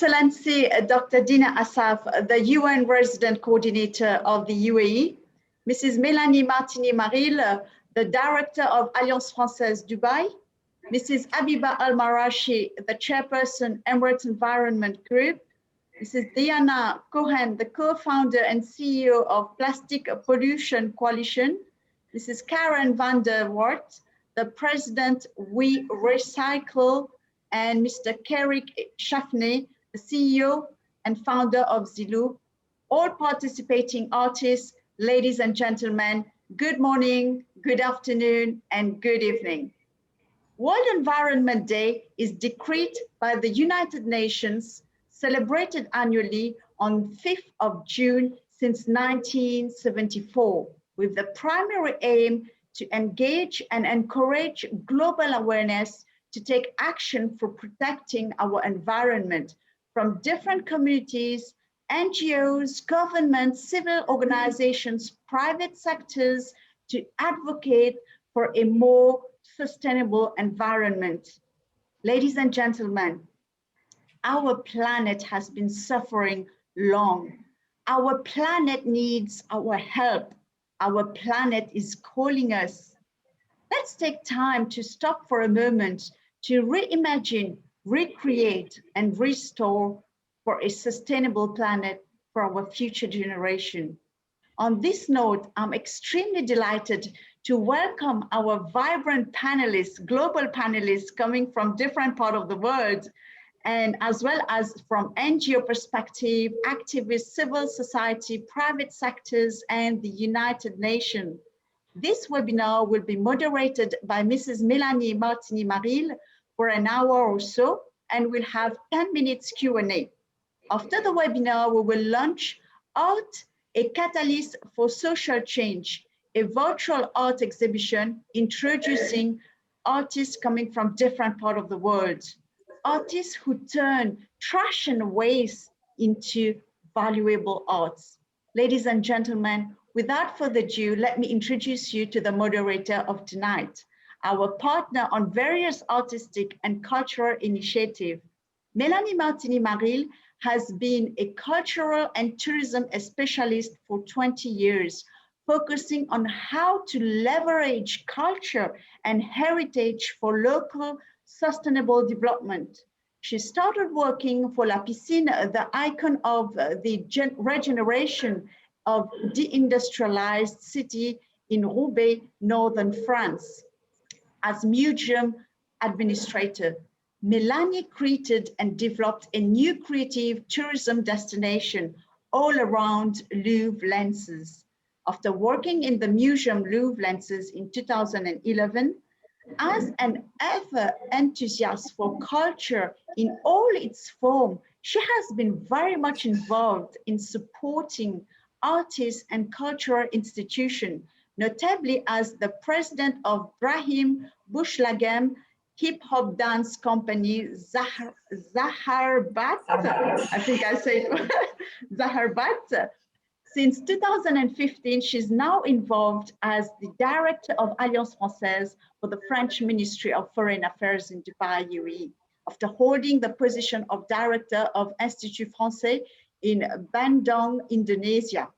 Excellency Dr. Dena Assaf, the UN Resident Coordinator of the UAE, Mrs. Melanie Martini-Mareel, the Director of Alliance Francaise-Dubai, Mrs. Habiba Al-Marashi, the Chairperson, Emirates Environment Group, Mrs. Dianna Cohen, the co-founder and CEO of Plastic Pollution Coalition, Mrs. Karen van der Wart, the President, We Recycle, and Mr. Schaffner, the CEO and founder of Zeloop, all participating artists, ladies and gentlemen, good morning, good afternoon, and good evening. World Environment Day is decreed by the United Nations, celebrated annually on 5th of June since 1974, with the primary aim to engage and encourage global awareness to take action for protecting our environment from different communities, NGOs, governments, civil organizations, private sectors, to advocate for a more sustainable environment. Ladies and gentlemen, our planet has been suffering long. Our planet needs our help. Our planet is calling us. Let's take time to stop for a moment to reimagine, recreate, and restore for a sustainable planet for our future generation. On this note, I'm extremely delighted to welcome our vibrant panelists, global panelists coming from different parts of the world, and as well as from NGO perspective, activists, civil society, private sectors, and the United Nations. This webinar will be moderated by Mrs. Melanie Martini-Mareel for an hour or so, and we'll have 10 minutes Q&A. After the webinar, we will launch Art, a Catalyst for Social Change, a virtual art exhibition introducing artists coming from different parts of the world. Artists who turn trash and waste into valuable arts. Ladies and gentlemen, without further ado, let me introduce you to the moderator of tonight, our partner on various artistic and cultural initiatives. Melanie Martini-Mareel has been a cultural and tourism specialist for 20 years, focusing on how to leverage culture and heritage for local sustainable development. She started working for La Piscine, the icon of the regeneration of deindustrialized city in Roubaix, northern France. As museum administrator, Melanie created and developed a new creative tourism destination all around Louvre lenses. After working in the museum Louvre lenses in 2011, as an ever enthusiast for culture in all its form, she has been very much involved in supporting artists and cultural institutions, notably as the president of Brahim Bushlagem hip-hop dance company Zaharbat, I think I said Zaharbat. Since 2015, she's now involved as the director of Alliance Francaise for the French Ministry of Foreign Affairs in Dubai, UAE, after holding the position of director of Institut Français in Bandung, Indonesia.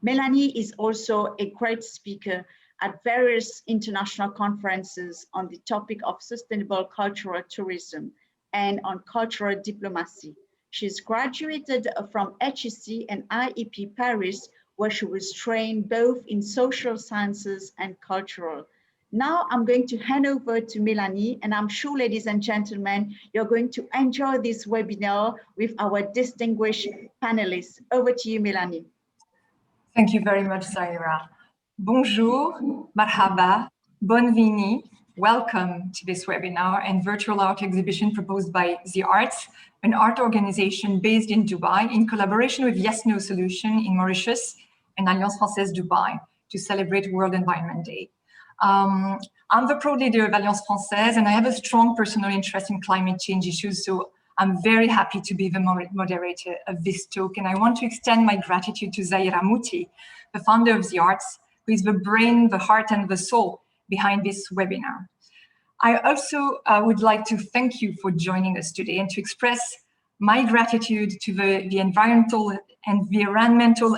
Melanie is also a great speaker at various international conferences on the topic of sustainable cultural tourism and on cultural diplomacy. She's graduated from HEC and IEP Paris, where she was trained both in social sciences and cultural. Now I'm going to hand over to Melanie, and I'm sure, ladies and gentlemen, you're going to enjoy this webinar with our distinguished panelists. Over to you, Melanie. Thank you very much, Zaira. Bonjour, marhaba, bonvini, Welcome to this webinar and virtual art exhibition proposed by ZeeArts, an art organization based in Dubai in collaboration with Yes No Solution in Mauritius and Alliance Francaise-Dubai to celebrate World Environment Day. I'm the proud leader of Alliance Francaise and I have a strong personal interest in climate change issues, so I'm very happy to be the moderator of this talk, and I want to extend my gratitude to Zaira Mouti, the founder of ZeeArts, who is the brain, the heart, and the soul behind this webinar. I also would like to thank you for joining us today and to express my gratitude to the environmental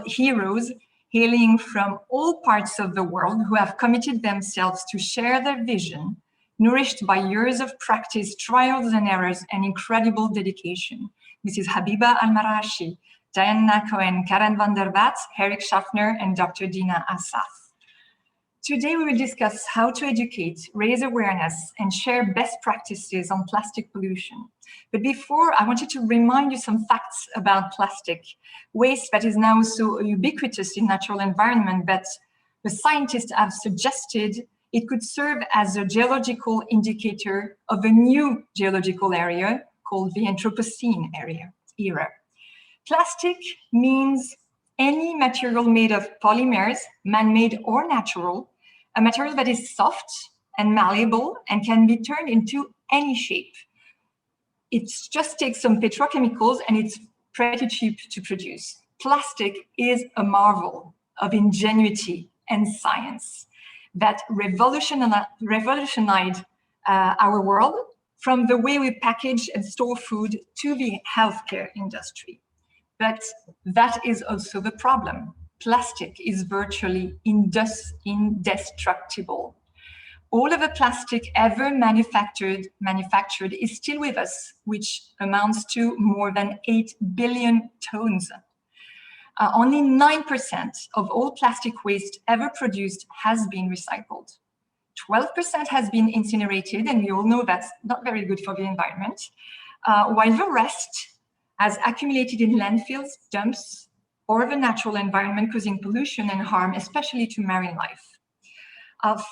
heroes hailing from all parts of the world who have committed themselves to share their vision, nourished by years of practice, trials and errors, and incredible dedication. Mrs. Habiba Al-Marashi, Dianna Cohen, Karen van der Wath, Eric Schaffner, and Dr. Dena Assaf. Today we will discuss how to educate, raise awareness, and share best practices on plastic pollution. But before, I wanted to remind you some facts about plastic waste that is now so ubiquitous in natural environment that the scientists have suggested it could serve as a geological indicator of a new geological area called the Anthropocene era. Plastic means any material made of polymers, man-made or natural, a material that is soft and malleable and can be turned into any shape. It just takes some petrochemicals and it's pretty cheap to produce. Plastic is a marvel of ingenuity and science that revolutionized our world, from the way we package and store food to the healthcare industry. But that is also the problem. Plastic is virtually indestructible. All of the plastic ever manufactured is still with us, which amounts to more than 8 billion tons. Only 9% of all plastic waste ever produced has been recycled. 12% has been incinerated, and we all know that's not very good for the environment, while the rest has accumulated in landfills, dumps, or the natural environment, causing pollution and harm, especially to marine life.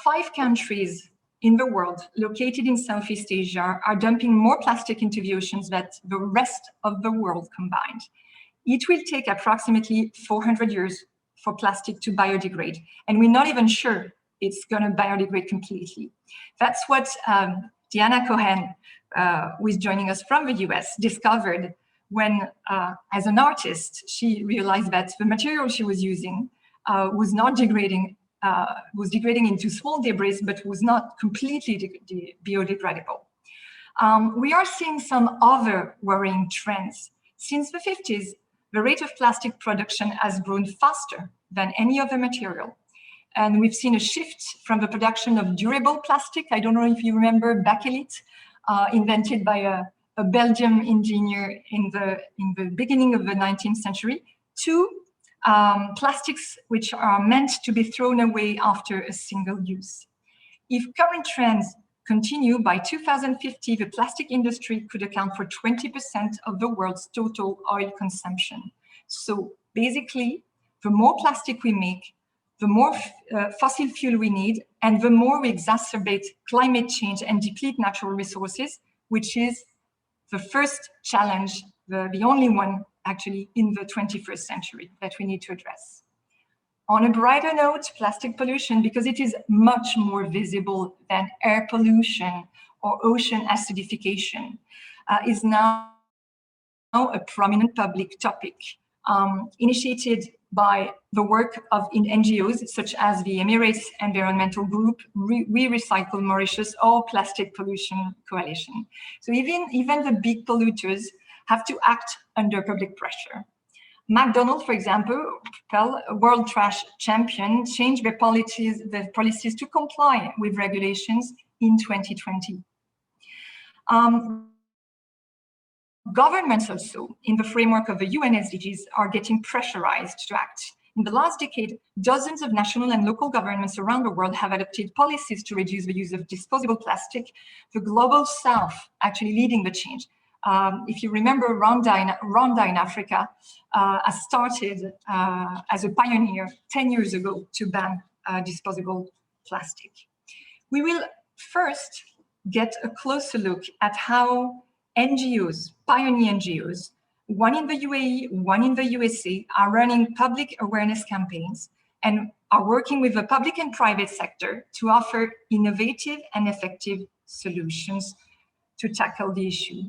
5 countries in the world located in Southeast Asia are dumping more plastic into the oceans than the rest of the world combined. It will take approximately 400 years for plastic to biodegrade, and we're not even sure it's going to biodegrade completely. That's what Dianna Cohen, who is joining us from the US, discovered when, as an artist, she realized that the material she was using was not degrading, was degrading into small debris, but was not completely biodegradable. We are seeing some other worrying trends. Since the 50s, the rate of plastic production has grown faster than any other material. And we've seen a shift from the production of durable plastic. I don't know if you remember bakelite, invented by a Belgian engineer in the beginning of the 19th century, to plastics which are meant to be thrown away after a single use. If current trends continue, by 2050, the plastic industry could account for 20% of the world's total oil consumption. So basically, the more plastic we make, the more fossil fuel we need, and the more we exacerbate climate change and deplete natural resources, which is the first challenge, the only one actually in the 21st century that we need to address. On a brighter note, plastic pollution, because it is much more visible than air pollution or ocean acidification, is now a prominent public topic, initiated by the work of NGOs such as the Emirates Environmental Group, We Recycle Mauritius, or Plastic Pollution Coalition. So even the big polluters have to act under public pressure. McDonald's, for example, a world trash champion, changed their policies to comply with regulations in 2020. Governments also, in the framework of the UN SDGs, are getting pressurized to act. In the last decade, dozens of national and local governments around the world have adopted policies to reduce the use of disposable plastic, the Global South actually leading the change. If you remember, Rwanda in Africa has started as a pioneer 10 years ago to ban disposable plastic. We will first get a closer look at how NGOs, pioneer NGOs, one in the UAE, one in the USA, are running public awareness campaigns and are working with the public and private sector to offer innovative and effective solutions to tackle the issue.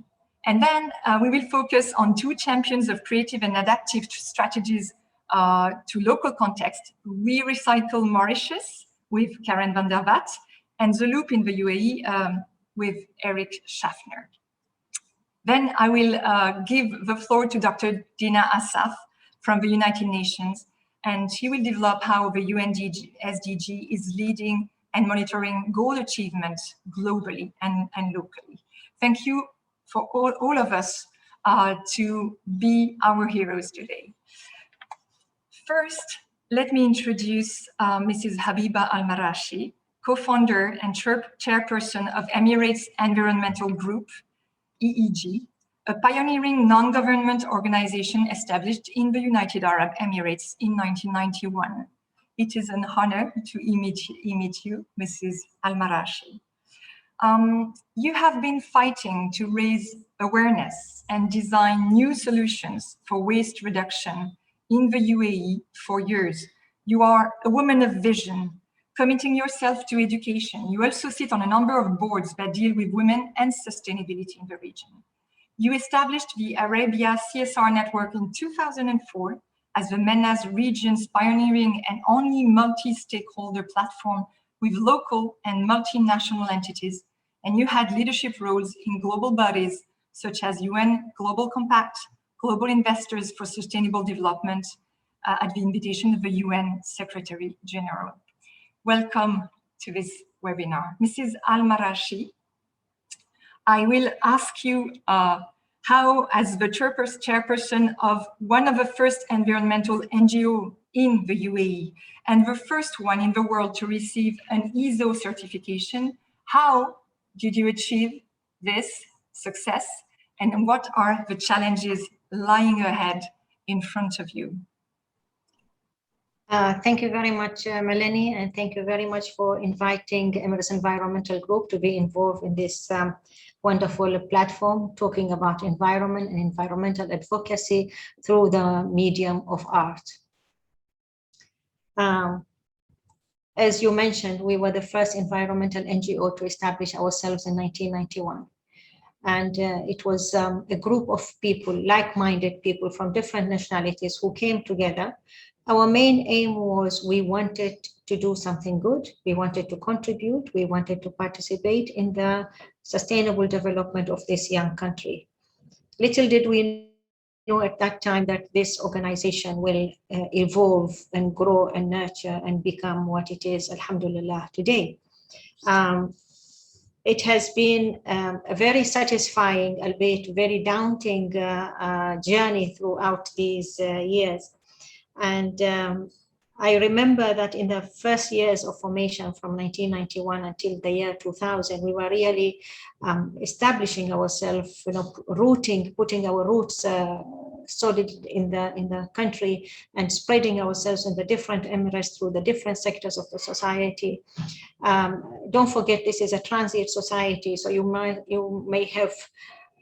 And then we will focus on two champions of creative and adaptive strategies to local context. We recycle Mauritius with Karen van der Vat, and Zeloop in the UAE with Eric Schaffner. Then I will give the floor to Dr. Dena Assaf from the United Nations, and she will develop how the UNDG SDG is leading and monitoring goal achievement globally and locally. Thank you for all of us to be our heroes today. First, let me introduce Mrs. Habiba Al-Marashi, co-founder and chairperson of Emirates Environmental Group, EEG, a pioneering non-government organization established in the United Arab Emirates in 1991. It is an honor to meet you, Mrs. Al-Marashi. You have been fighting to raise awareness and design new solutions for waste reduction in the UAE for years. You are a woman of vision, committing yourself to education. You also sit on a number of boards that deal with women and sustainability in the region. You established the Arabia CSR Network in 2004 as the MENA's region's pioneering and only multi-stakeholder platform with local and multinational entities, and you had leadership roles in global bodies such as UN Global Compact, Global Investors for Sustainable Development, at the invitation of the UN Secretary General. Welcome to this webinar. Mrs. Al-Marashi, I will ask you how, as the chairperson of one of the first environmental NGO in the UAE and the first one in the world to receive an ISO certification, how did you achieve this success, and what are the challenges lying ahead in front of you? Thank you very much, Melanie, and thank you very much for inviting Emirates Environmental Group to be involved in this wonderful platform talking about environment and environmental advocacy through the medium of art. As you mentioned, we were the first environmental NGO to establish ourselves in 1991. And it was a group of people, like-minded people from different nationalities who came together. Our main aim was we wanted to do something good. We wanted to contribute. We wanted to participate in the sustainable development of this young country. Little did we know at that time that this organization will evolve and grow and nurture and become what it is, alhamdulillah, today. It has been a very satisfying, albeit very daunting journey throughout these years. And I remember that in the first years of formation from 1991 until the year 2000, we were really establishing ourselves, putting our roots solid in the country and spreading ourselves in the different emirates through the different sectors of the society. Don't forget, this is a transit society, so you may have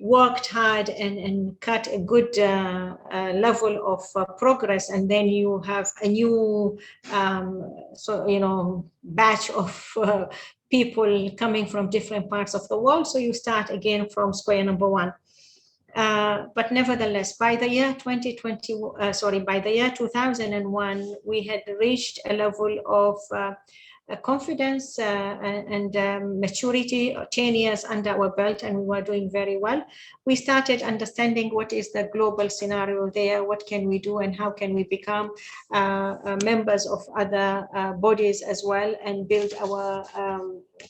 worked hard and cut a good level of progress, and then you have a new batch of people coming from different parts of the world, so you start again from square number one. But nevertheless, by the year 2001, we had reached a level of confidence and maturity, 10 years under our belt, and we were doing very well. We started understanding what is the global scenario there, what can we do, and how can we become members of other bodies as well, and build our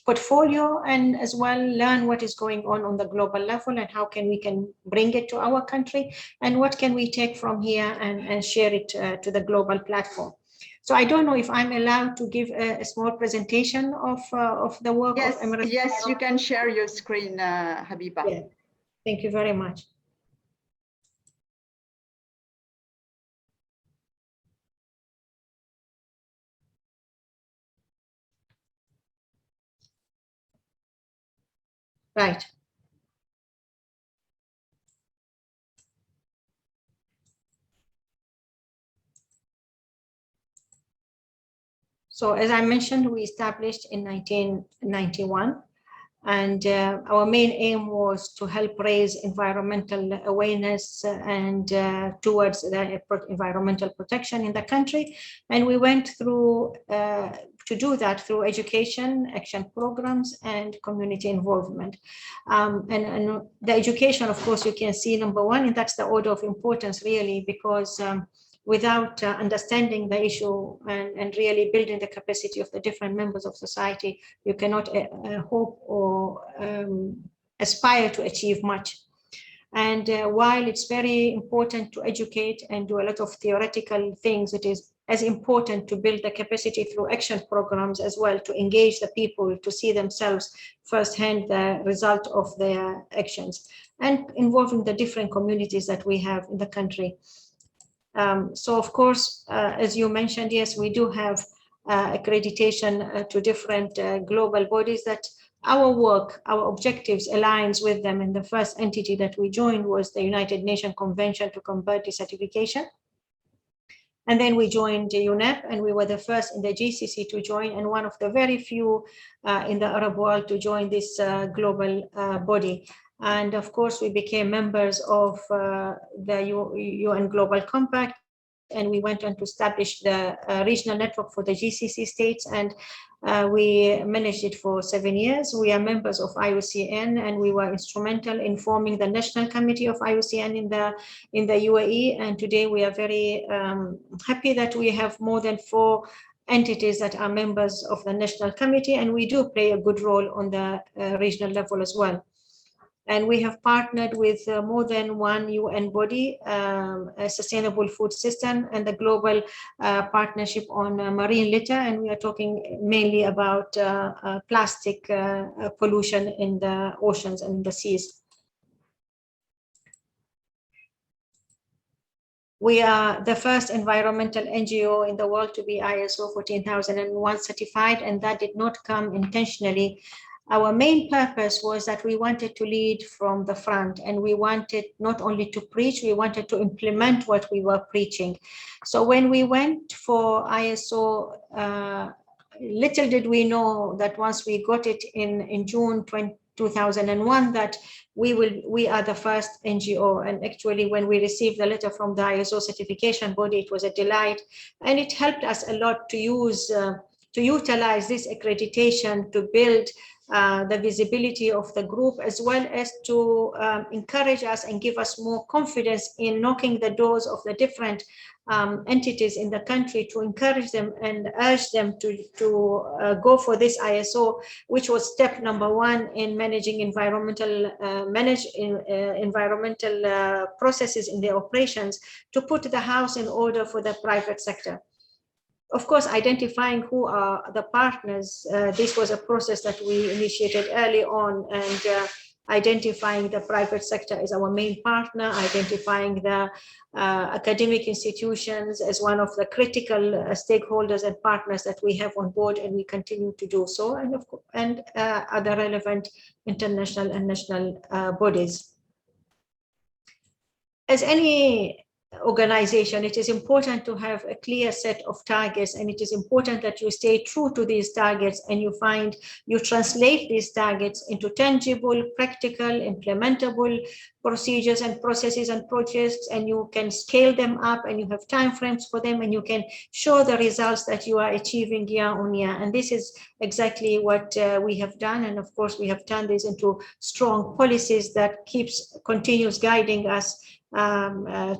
portfolio, and as well learn what is going on the global level, and how we can bring it to our country, and what can we take from here and share it to the global platform. So I don't know if I'm allowed to give a small presentation of the work of Emirates. Yes, you can share your screen, Habiba. Yeah. Thank you very much. Right. So as I mentioned, we established in 1991, and our main aim was to help raise environmental awareness and towards the environmental protection in the country. And we went through to do that through education, action programs, and community involvement. And the education, of course, you can see number one, and that's the order of importance really, because without understanding the issue and really building the capacity of the different members of society, you cannot hope or aspire to achieve much. And while it's very important to educate and do a lot of theoretical things, it is as important to build the capacity through action programs as well, to engage the people, to see themselves firsthand the result of their actions, and involving the different communities that we have in the country. So of course, as you mentioned, yes, we do have accreditation to different global bodies that our work, our objectives aligns with them. And the first entity that we joined was the United Nations Convention to Combat Desertification. And then we joined UNEP, and we were the first in the GCC to join, and one of the very few in the Arab world to join this global body. And of course, we became members of the UN Global Compact, and we went on to establish the regional network for the GCC states, and we managed it for 7 years. We are members of IUCN, and we were instrumental in forming the National Committee of IUCN in the UAE. And today we are very happy that we have more than 4 entities that are members of the National Committee, and we do play a good role on the regional level as well. And we have partnered with more than one UN body, a sustainable food system, and the global partnership on marine litter. And we are talking mainly about plastic pollution in the oceans and in the seas. We are the first environmental NGO in the world to be ISO 14001 certified, and that did not come intentionally. Our main purpose was that we wanted to lead from the front, and we wanted not only to preach, we wanted to implement what we were preaching. So when we went for ISO, little did we know that once we got it in June 2001, that we are the first NGO. And actually, when we received the letter from the ISO certification body, it was a delight, and it helped us a lot to utilize this accreditation to build the visibility of the group, as well as to encourage us and give us more confidence in knocking the doors of the different entities in the country, to encourage them and urge them to go for this ISO, which was step number 1 in managing environmental processes in their operations, to put the house in order for the private sector. Of course, identifying who are the partners, this was a process that we initiated early on, and identifying the private sector as our main partner, identifying the academic institutions as one of the critical stakeholders and partners that we have on board, and we continue to do so, and of course, and other relevant international and national bodies. As any organization, it is important to have a clear set of targets, and it is important that you stay true to these targets, and you translate these targets into tangible, practical, implementable procedures and processes and projects, and you can scale them up, and you have timeframes for them, and you can show the results that you are achieving year on year. And this is exactly what we have done, and of course we have turned this into strong policies that continues guiding us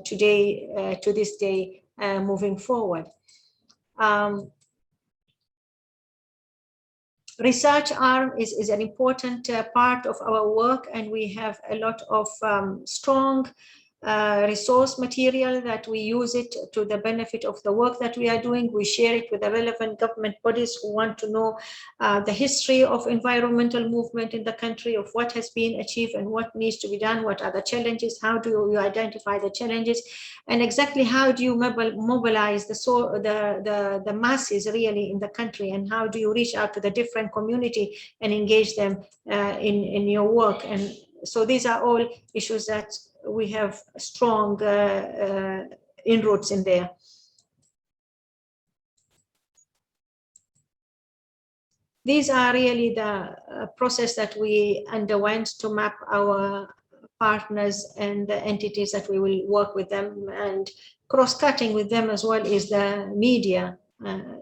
today, to this day, moving forward. Research arm is an important part of our work, and we have a lot of strong resource material, that we use it to the benefit of the work that we are doing. We share it with the relevant government bodies who want to know the history of environmental movement in the country, of what has been achieved and what needs to be done, what are the challenges, how do you identify the challenges, and exactly how do you mobilize the masses really in the country, and how do you reach out to the different community and engage them in your work. And so these are all issues that we have strong inroads in there. These are really the process that we underwent to map our partners and the entities that we will work with them, and cross-cutting with them as well is the media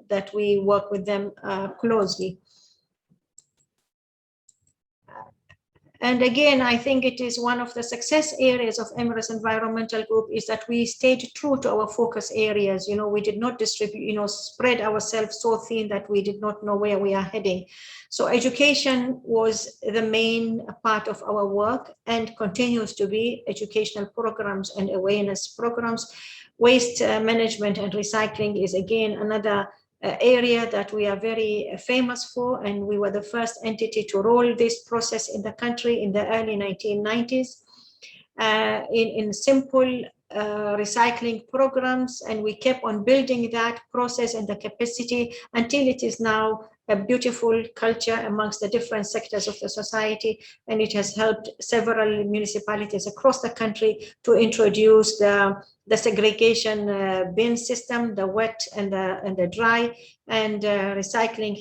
that we work with them closely. And again, I think it is one of the success areas of Emirates Environmental Group is that we stayed true to our focus areas. You know, we did not distribute, spread ourselves so thin that we did not know where we are heading. So education was the main part of our work and continues to be. Educational programs and awareness programs. Waste management and recycling is again another area that we are very famous for, and we were the first entity to roll this process in the country in the early 1990s in simple recycling programs, and we kept on building that process and the capacity until it is now a beautiful culture amongst the different sectors of the society, and it has helped several municipalities across the country to introduce the segregation bin system, the wet and the dry, and recycling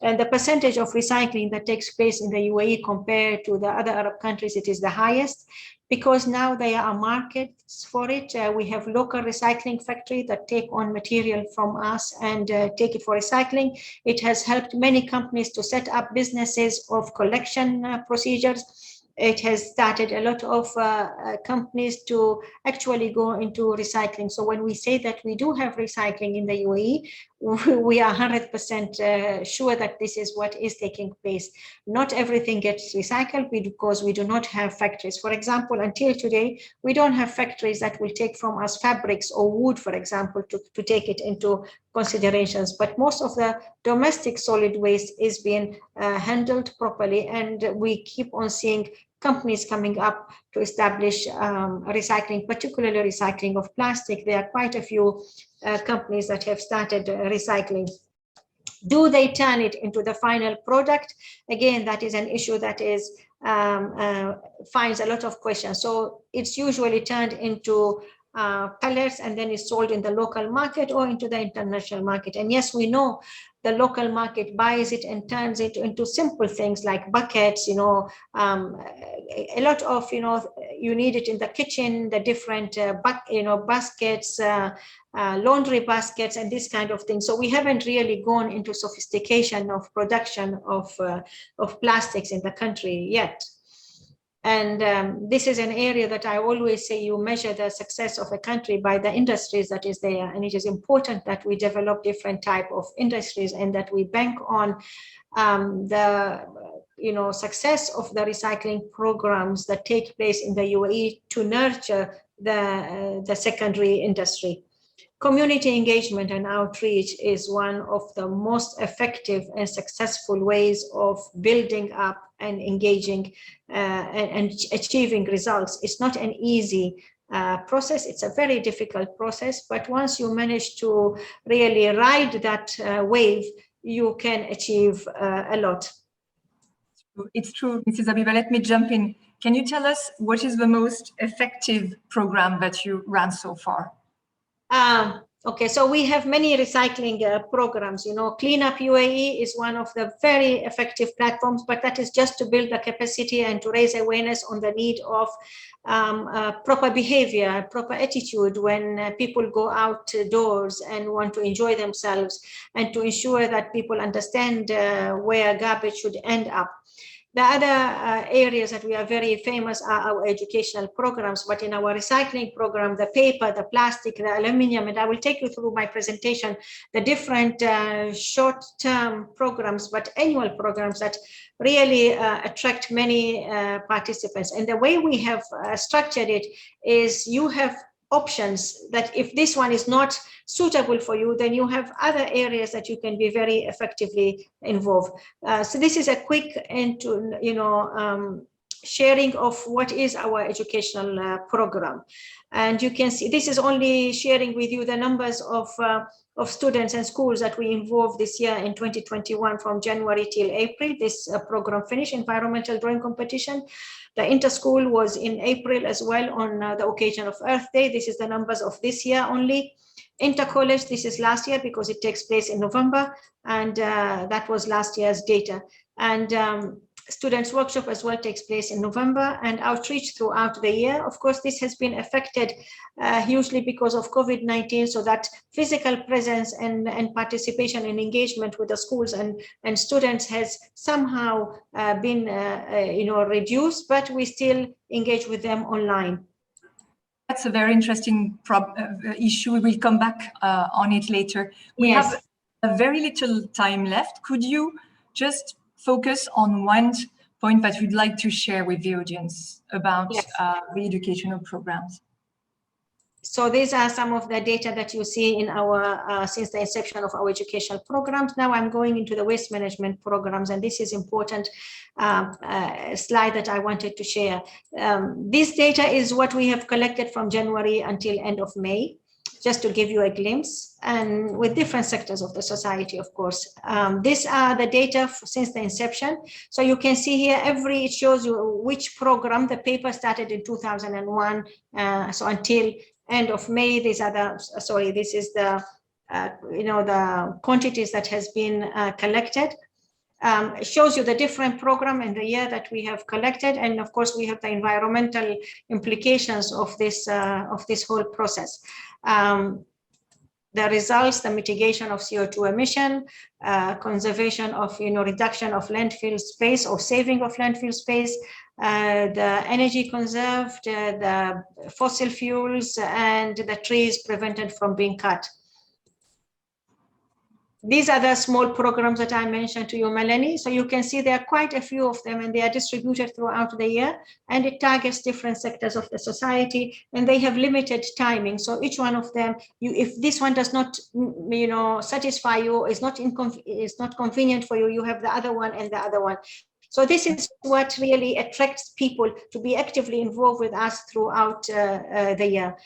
and the percentage of recycling that takes place in the UAE compared to the other Arab countries, it is the highest, because now there are markets for it. We have local recycling factories that take on material from us and take it for recycling. It has helped many companies to set up businesses of collection procedures. It has started a lot of companies to actually go into recycling. So when we say that we do have recycling in the UAE, we are 100% sure that this is what is taking place. Not everything gets recycled because we do not have factories. For example, until today, we don't have factories that will take from us fabrics or wood, for example, to take it into considerations. But most of the domestic solid waste is being handled properly, and we keep on seeing companies coming up to establish recycling, particularly recycling of plastic. There are quite a few companies that have started recycling. Do they turn it into the final product? Again, that is an issue that is finds a lot of questions. So it's usually turned into pellets and then is sold in the local market or into the international market. And yes, we know the local market buys it and turns it into simple things like buckets, a lot of, you need it in the kitchen, the different, baskets, laundry baskets and this kind of thing. So we haven't really gone into sophistication of production of plastics in the country yet. And this is an area that I always say you measure the success of a country by the industries that is there. And it is important that we develop different type of industries and that we bank on the success of the recycling programs that take place in the UAE to nurture the secondary industry. Community engagement and outreach is one of the most effective and successful ways of building up and engaging and achieving results. It's not an easy process. It's a very difficult process, but once you manage to really ride that wave, you can achieve a lot. It's true, Mrs. Habiba. Let me jump in. Can you tell us what is the most effective program that you ran so far? Okay, so we have many recycling programs. Clean Up UAE is one of the very effective platforms, but that is just to build the capacity and to raise awareness on the need of proper behavior, proper attitude when people go outdoors and want to enjoy themselves, and to ensure that people understand where garbage should end up. The other areas that we are very famous are our educational programs, but in our recycling program, the paper, the plastic, the aluminum, and I will take you through my presentation, the different short-term programs, but annual programs that really attract many participants. And the way we have structured it is you have options that if this one is not suitable for you, then you have other areas that you can be very effectively involved. So this is a quick sharing of what is our educational program. And you can see this is only sharing with you the numbers of students and schools that we involved this year in 2021 from January till April. This program finished, environmental drawing competition. The inter-school was in April as well on the occasion of Earth Day. This is the numbers of this year only. Inter-college, this is last year because it takes place in November, and that was last year's data. And students' workshop as well takes place in November, and outreach throughout the year. Of course, this has been affected hugely because of COVID-19, so that physical presence and participation and engagement with the schools and students has somehow been reduced, but we still engage with them online. That's a very interesting issue. We will come back on it later. We have a very little time left. Could you just focus on one point that you'd like to share with the audience about the educational programs? So these are some of the data that you see in our, since the inception of our educational programs. Now I'm going into the waste management programs, and this is important slide that I wanted to share. This data is what we have collected from January until end of May, just to give you a glimpse, and with different sectors of the society, of course. These are the data since the inception. So you can see here, it shows you which program. The paper started in 2001, so until end of May. These are the, this is the, the quantities that has been collected. It shows you the different program and the year that we have collected, and of course we have the environmental implications of this whole process. The results, the mitigation of CO2 emission, conservation of reduction of landfill space or saving of landfill space, the energy conserved, the fossil fuels, and the trees prevented from being cut. These are the small programs that I mentioned to you, Melanie. So you can see there are quite a few of them, and they are distributed throughout the year, and it targets different sectors of the society, and they have limited timing. So each one of them, if this one does not, satisfy you, is not convenient for you, you have the other one and the other one. So this is what really attracts people to be actively involved with us throughout the year.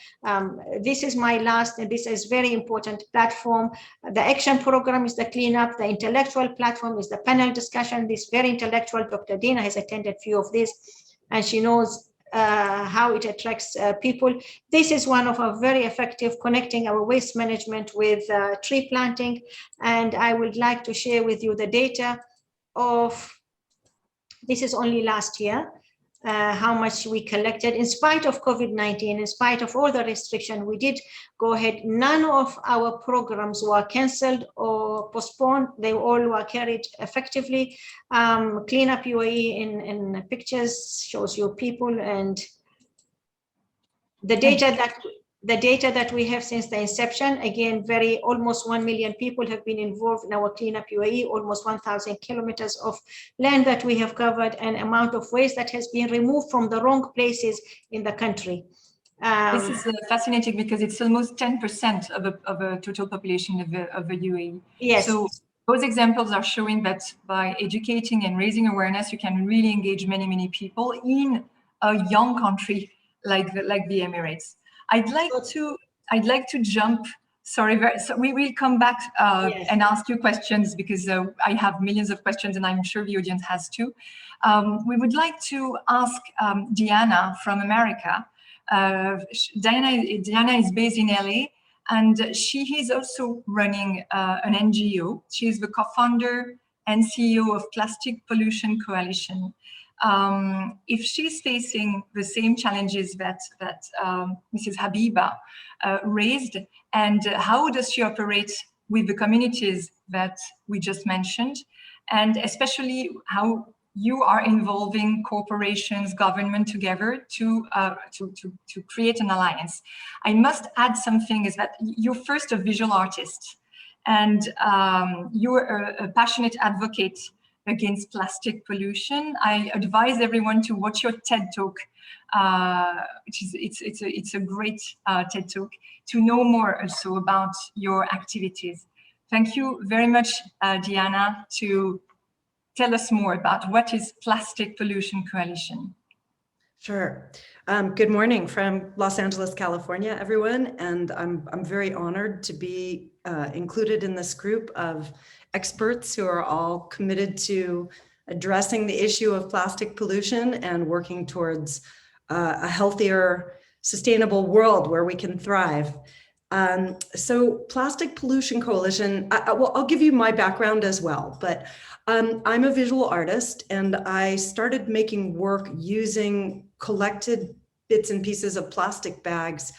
This is my last, and this is very important platform. The action program is the cleanup. The intellectual platform is the panel discussion. This very intellectual, Dr. Dena has attended few of this, and she knows how it attracts people. This is one of our very effective connecting our waste management with tree planting. And I would like to share with you the data of, this is only last year, how much we collected. In spite of COVID-19, in spite of all the restriction, we did go ahead. None of our programs were canceled or postponed. They all were carried effectively. Cleanup UAE in pictures shows you people, and the data that we have since the inception, again, almost 1 million people have been involved in our cleanup UAE, almost 1,000 kilometers of land that we have covered, and amount of waste that has been removed from the wrong places in the country. This is fascinating because it's almost 10% of a total population of the UAE. Yes. So those examples are showing that by educating and raising awareness, you can really engage many, many people in a young country like the Emirates. I'd like to jump. Sorry, so we will come back and ask you questions, because I have millions of questions, and I'm sure the audience has too. We would like to ask Dianna from America. Dianna is based in LA, and she is also running an NGO. She is the co-founder and CEO of Plastic Pollution Coalition. If she's facing the same challenges that Mrs. Habiba raised, and how does she operate with the communities that we just mentioned, and especially how you are involving corporations, government together to create an alliance. I must add something is that you're first a visual artist, and you're a passionate advocate against plastic pollution. I advise everyone to watch your TED Talk, which is it's a great TED Talk, to know more also about your activities. Thank you very much, Dianna, to tell us more about what is Plastic Pollution Coalition. Sure. Good morning from Los Angeles, California, everyone. And I'm very honored to be included in this group of experts who are all committed to addressing the issue of plastic pollution and working towards a healthier, sustainable world where we can thrive. So Plastic Pollution Coalition, I'll give you my background as well, but I'm a visual artist, and I started making work using collected bits and pieces of plastic bags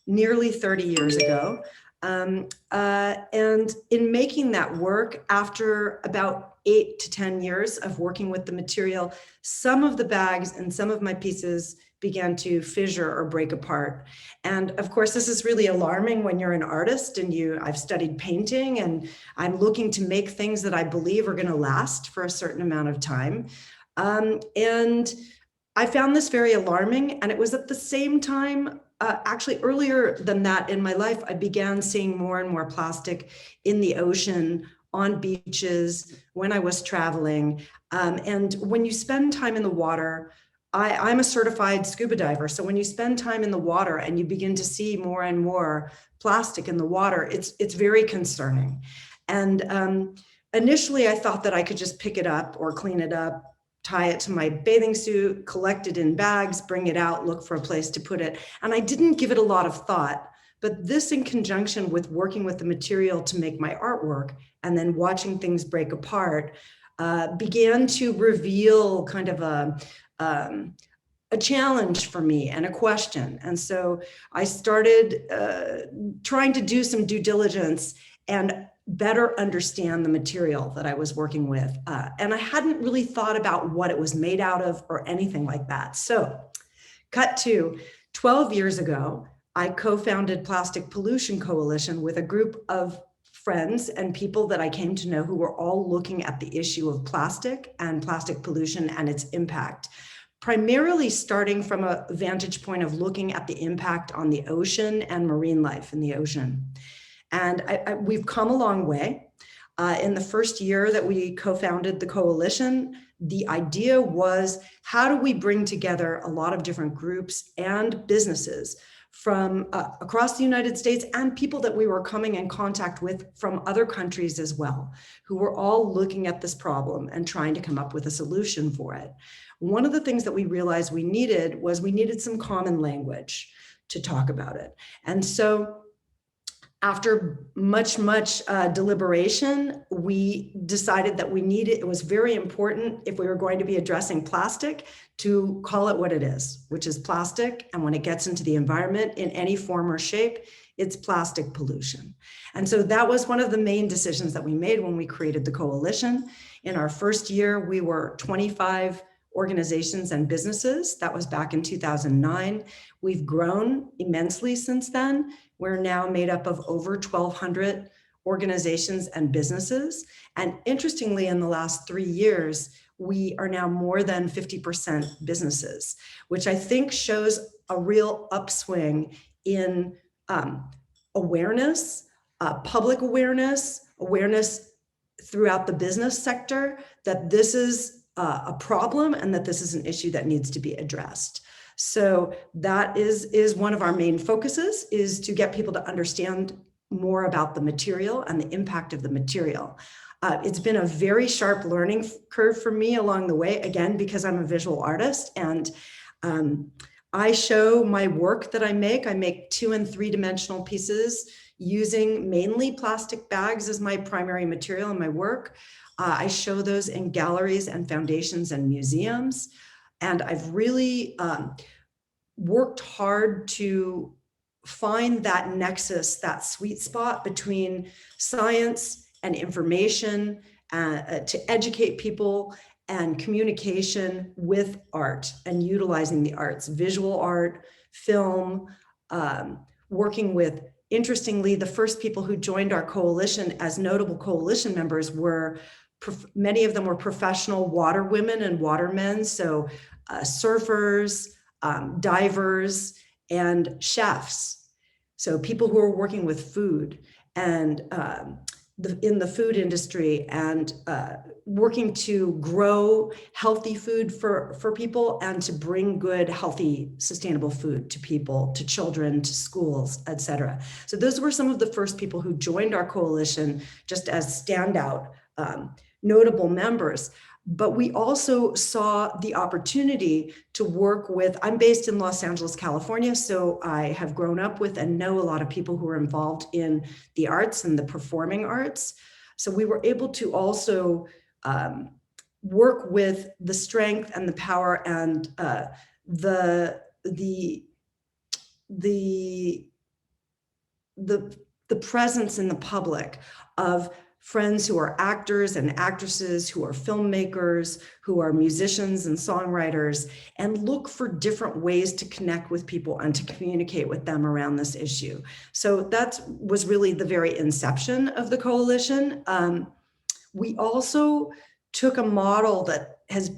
nearly 30 years ago. And in making that work, after about 8 to 10 years of working with the material, some of the bags and some of my pieces began to fissure or break apart. And of course, this is really alarming when you're an artist and I've studied painting, and I'm looking to make things that I believe are going to last for a certain amount of time. And I found this very alarming. And it was at the same time, actually earlier than that in my life, I began seeing more and more plastic in the ocean, on beaches, when I was traveling. And when you spend time in the water, I'm a certified scuba diver. So when you spend time in the water and you begin to see more and more plastic in the water, it's very concerning. And initially I thought that I could just pick it up or clean it up, tie it to my bathing suit, collect it in bags, bring it out, look for a place to put it. And I didn't give it a lot of thought, but this in conjunction with working with the material to make my artwork and then watching things break apart, began to reveal kind of a challenge for me and a question. And so I started trying to do some due diligence and better understand the material that I was working with. And I hadn't really thought about what it was made out of or anything like that. So cut to 12 years ago, I co-founded Plastic Pollution Coalition with a group of friends and people that I came to know who were all looking at the issue of plastic and plastic pollution and its impact, primarily starting from a vantage point of looking at the impact on the ocean and marine life in the ocean. And we've come a long way. In the first year that we co-founded the coalition, the idea was, how do we bring together a lot of different groups and businesses from across the United States and people that we were coming in contact with from other countries as well, who were all looking at this problem and trying to come up with a solution for it. One of the things that we realized we needed was we needed some common language to talk about it. And so after much deliberation, we decided that it was very important, if we were going to be addressing plastic, to call it what it is, which is plastic. And when it gets into the environment in any form or shape, it's plastic pollution. And so that was one of the main decisions that we made when we created the coalition. In our first year, we were 25 organizations and businesses. That was back in 2009. We've grown immensely since then. We're now made up of over 1,200 organizations and businesses. And interestingly, in the last 3 years, we are now more than 50% businesses, which I think shows a real upswing in awareness, public awareness throughout the business sector, that this is a problem and that this is an issue that needs to be addressed. So that is one of our main focuses, is to get people to understand more about the material and the impact of the material. It's been a very sharp learning curve for me along the way, again, because I'm a visual artist, and I show my work that I make 2- and 3-dimensional pieces using mainly plastic bags as my primary material in my work. I show those in galleries and foundations and museums. And I've really worked hard to find that nexus, that sweet spot between science and information, to educate people and communication with art and utilizing the arts, visual art, film, working with, interestingly, the first people who joined our coalition as notable coalition members were, many of them were professional water women and watermen, so surfers, divers, and chefs. So people who are working with food and in the food industry and working to grow healthy food for people and to bring good, healthy, sustainable food to people, to children, to schools, etc. So those were some of the first people who joined our coalition just as standout, notable members. But we also saw the opportunity to work with, I'm based in Los Angeles, California, so I have grown up with and know a lot of people who are involved in the arts and the performing arts. So we were able to also work with the strength and the power and the presence in the public of friends who are actors and actresses, who are filmmakers, who are musicians and songwriters, and look for different ways to connect with people and to communicate with them around this issue. So that was really the very inception of the coalition. We also took a model that has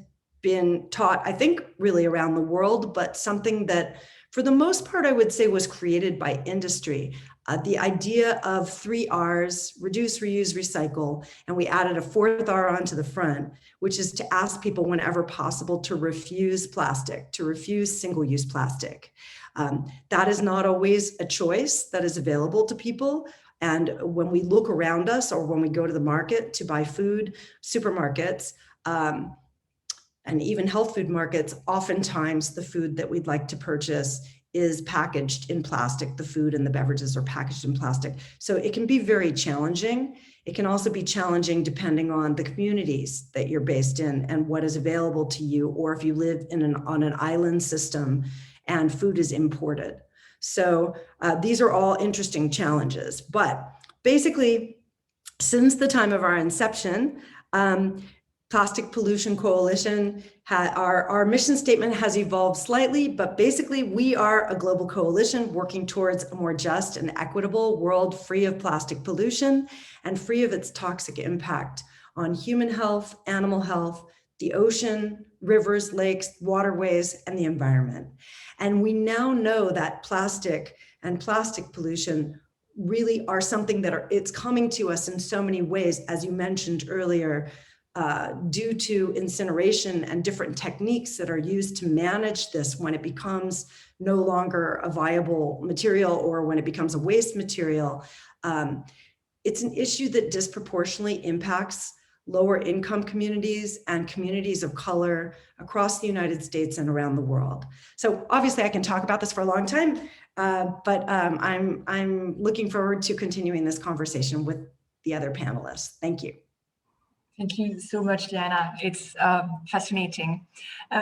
been taught, I think, really around the world, but something that for the most part, I would say was created by industry. The idea of 3 R's, reduce, reuse, recycle, and we added a 4th R onto the front, which is to ask people whenever possible to refuse plastic, to refuse single-use plastic. That is not always a choice that is available to people. And when we look around us or when we go to the market to buy food, supermarkets, and even health food markets, oftentimes the food that we'd like to purchase is packaged in plastic. The food and the beverages are packaged in plastic. So it can be very challenging. It can also be challenging depending on the communities that you're based in and what is available to you, or if you live on an island system and food is imported. So these are all interesting challenges. But basically, since the time of our inception, Plastic Pollution Coalition, our mission statement has evolved slightly, but basically we are a global coalition working towards a more just and equitable world free of plastic pollution and free of its toxic impact on human health, animal health, the ocean, rivers, lakes, waterways, and the environment. And we now know that plastic and plastic pollution really are something that it's coming to us in so many ways, as you mentioned earlier, due to incineration and different techniques that are used to manage this when it becomes no longer a viable material or when it becomes a waste material. It's an issue that disproportionately impacts lower income communities and communities of color across the United States and around the world. So obviously I can talk about this for a long time, but I'm looking forward to continuing this conversation with the other panelists. Thank you. Thank you so much, Dianna. It's fascinating.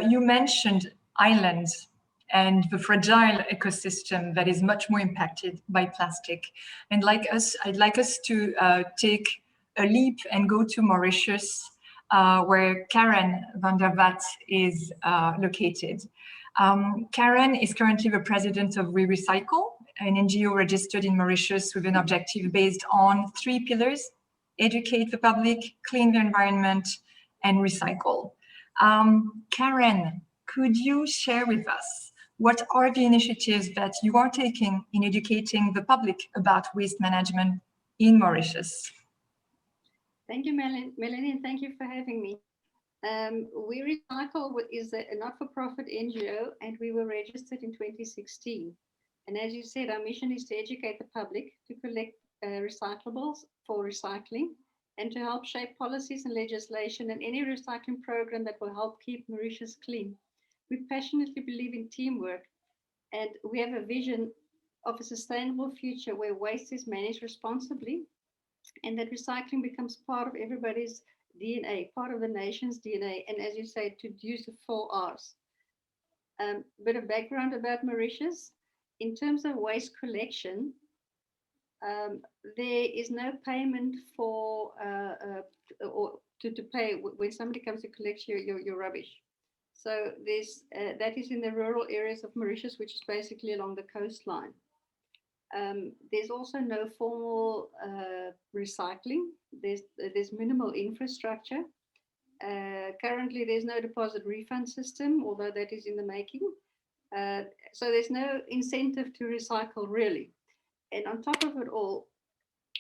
You mentioned islands and the fragile ecosystem that is much more impacted by plastic. And like us, I'd like us to take a leap and go to Mauritius, where Karen van der Wath is located. Karen is currently the president of We Recycle, an NGO registered in Mauritius with an objective based on 3 pillars: educate the public, clean the environment, and recycle. Karen, could you share with us what are the initiatives that you are taking in educating the public about waste management in Mauritius? Thank you, Melanie, and thank you for having me. We Recycle is a not-for-profit NGO, and we were registered in 2016. And as you said, our mission is to educate the public to collect recyclables for recycling and to help shape policies and legislation and any recycling program that will help keep Mauritius clean. We passionately believe in teamwork, and we have a vision of a sustainable future where waste is managed responsibly and that recycling becomes part of everybody's DNA, part of the nation's DNA, and as you say, to use the 4 R's. Bit of background about Mauritius. In terms of waste collection, there is no payment for or pay when somebody comes to collect your rubbish. So there's that is in the rural areas of Mauritius, which is basically along the coastline. There's also no formal recycling. There's minimal infrastructure. Currently, there's no deposit refund system, although that is in the making. So there's no incentive to recycle, really. And on top of it all,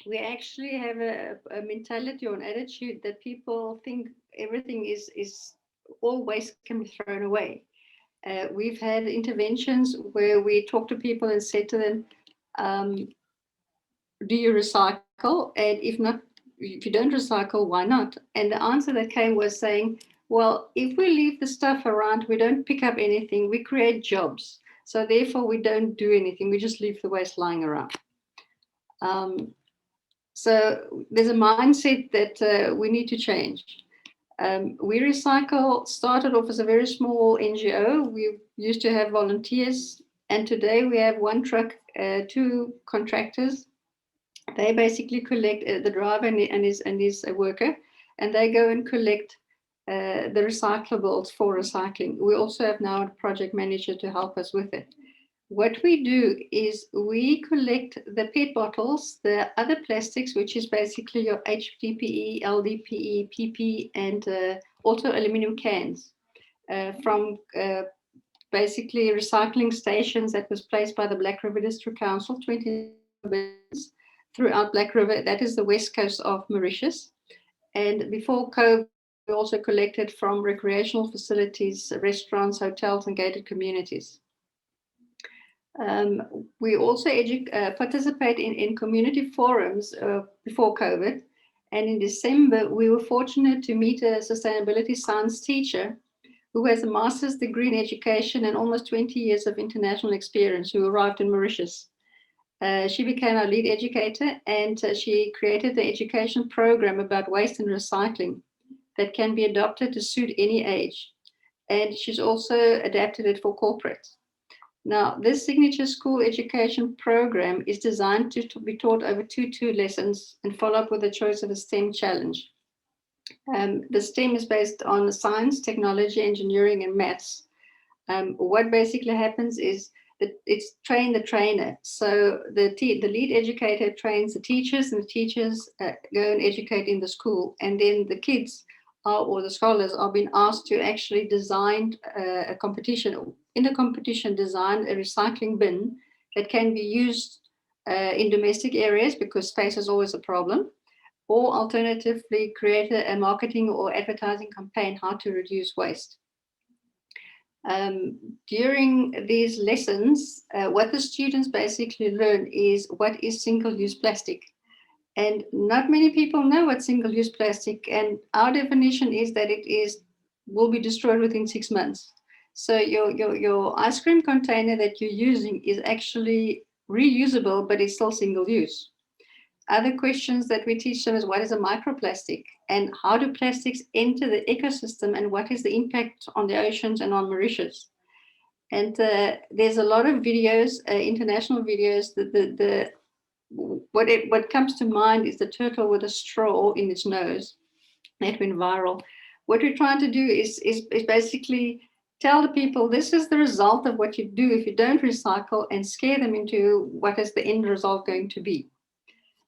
we actually have a mentality or an attitude that people think everything is all waste can be thrown away. We've had interventions where we talk to people and said to them, do you recycle? And if not, if you don't recycle, why not? And the answer that came was saying, well, if we leave the stuff around, we don't pick up anything, we create jobs. So therefore, we don't do anything. We just leave the waste lying around. So there's a mindset that we need to change. We Recycle started off as a very small NGO. We used to have volunteers, and today we have one truck, 2 contractors. They basically collect the driver and his worker, and they go and collect the recyclables for recycling. We also have now a project manager to help us with it. What we do is we collect the PET bottles, the other plastics, which is basically your HDPE, LDPE, PP, and also aluminum cans from basically recycling stations that was placed by the Black River District Council, 20 throughout Black River. That is the west coast of Mauritius. And before COVID, we also collected from recreational facilities, restaurants, hotels, and gated communities. We also participate in community forums before COVID. And in December, we were fortunate to meet a sustainability science teacher who has a master's degree in education and almost 20 years of international experience, who arrived in Mauritius. She became our lead educator, and she created the education program about waste and recycling that can be adopted to suit any age. And she's also adapted it for corporates. Now, this signature school education program is designed to be taught over two lessons and follow up with the choice of a STEM challenge. The STEM is based on science, technology, engineering, and maths. What basically happens is that it's train the trainer. So the lead educator trains the teachers, and the teachers go and educate in the school. And then the kids or the scholars are being asked to actually design a competition. In the competition, design a recycling bin that can be used in domestic areas, because space is always a problem, or alternatively create a marketing or advertising campaign how to reduce waste. During these lessons, what the students basically learn is what is single-use plastic. And not many people know what single-use plastic, and our definition is that it will be destroyed within 6 months. So your ice cream container that you're using is actually reusable, but it's still single-use. Other questions that we teach them is what is a microplastic, and how do plastics enter the ecosystem, and what is the impact on the oceans and on Mauritius. And there's a lot of videos, international videos. What comes to mind is the turtle with a straw in its nose. That went viral. What we're trying to do is basically tell the people this is the result of what you do if you don't recycle, and scare them into what is the end result going to be.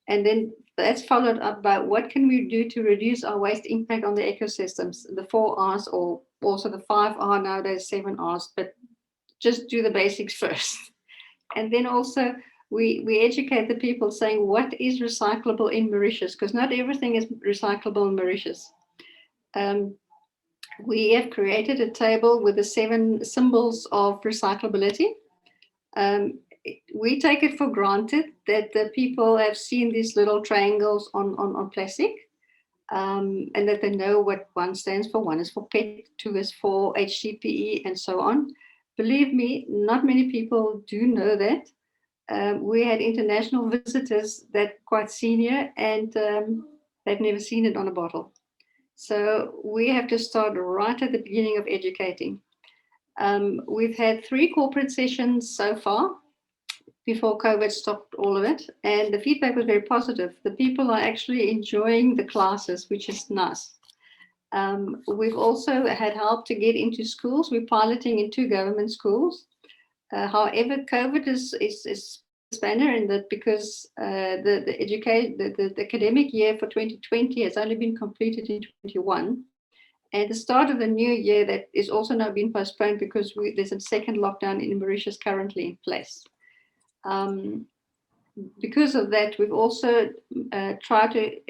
And then that's followed up by what can we do to reduce our waste impact on the ecosystems, the 4 R's, or also the 5 R nowadays, 7 R's, but just do the basics first. And then also we educate the people saying what is recyclable in Mauritius, because not everything is recyclable in Mauritius. We have created a table with the 7 symbols of recyclability. We take it for granted that the people have seen these little triangles on plastic, and that they know what 1 stands for. 1 is for PET, 2 is for HDPE, and so on. Believe me, not many people do know that. We had international visitors that quite senior, and they've never seen it on a bottle. So we have to start right at the beginning of educating. We've had 3 corporate sessions so far before COVID stopped all of it, and the feedback was very positive. The people are actually enjoying the classes, which is nice. We've also had help to get into schools. We're piloting in 2 government schools. However, COVID is a spanner in that, because the academic year for 2020 has only been completed in 2021. And the start of the new year that is also now being postponed because there's a second lockdown in Mauritius currently in place. Because of that, we've also tried to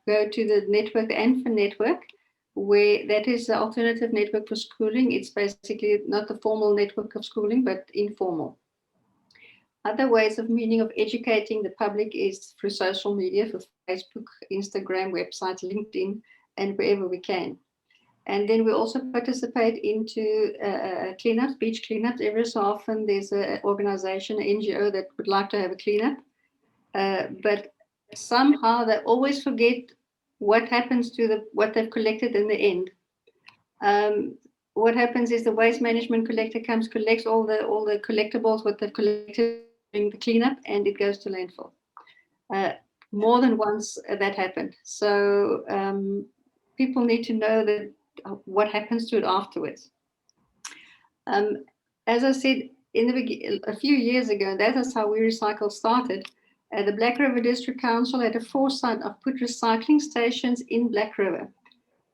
go to the network, the ANFA network, where that is the alternative network for schooling. It's basically not the formal network of schooling, but informal. Other ways of meaning of educating the public is through social media, for Facebook, Instagram, websites, LinkedIn, and wherever we can. And then we also participate into cleanups, beach cleanups. Every so often there's an organization, an NGO that would like to have a cleanup. But somehow they always forget what happens to what they've collected in the end. What happens is the waste management collector comes, collects all the collectibles, what they've collected during the cleanup, and it goes to landfill. More than once that happened. So people need to know that what happens to it afterwards. As I said in the beginning, a few years ago, that is how We Recycle started. The Black River District Council had a foresight of put recycling stations in Black River.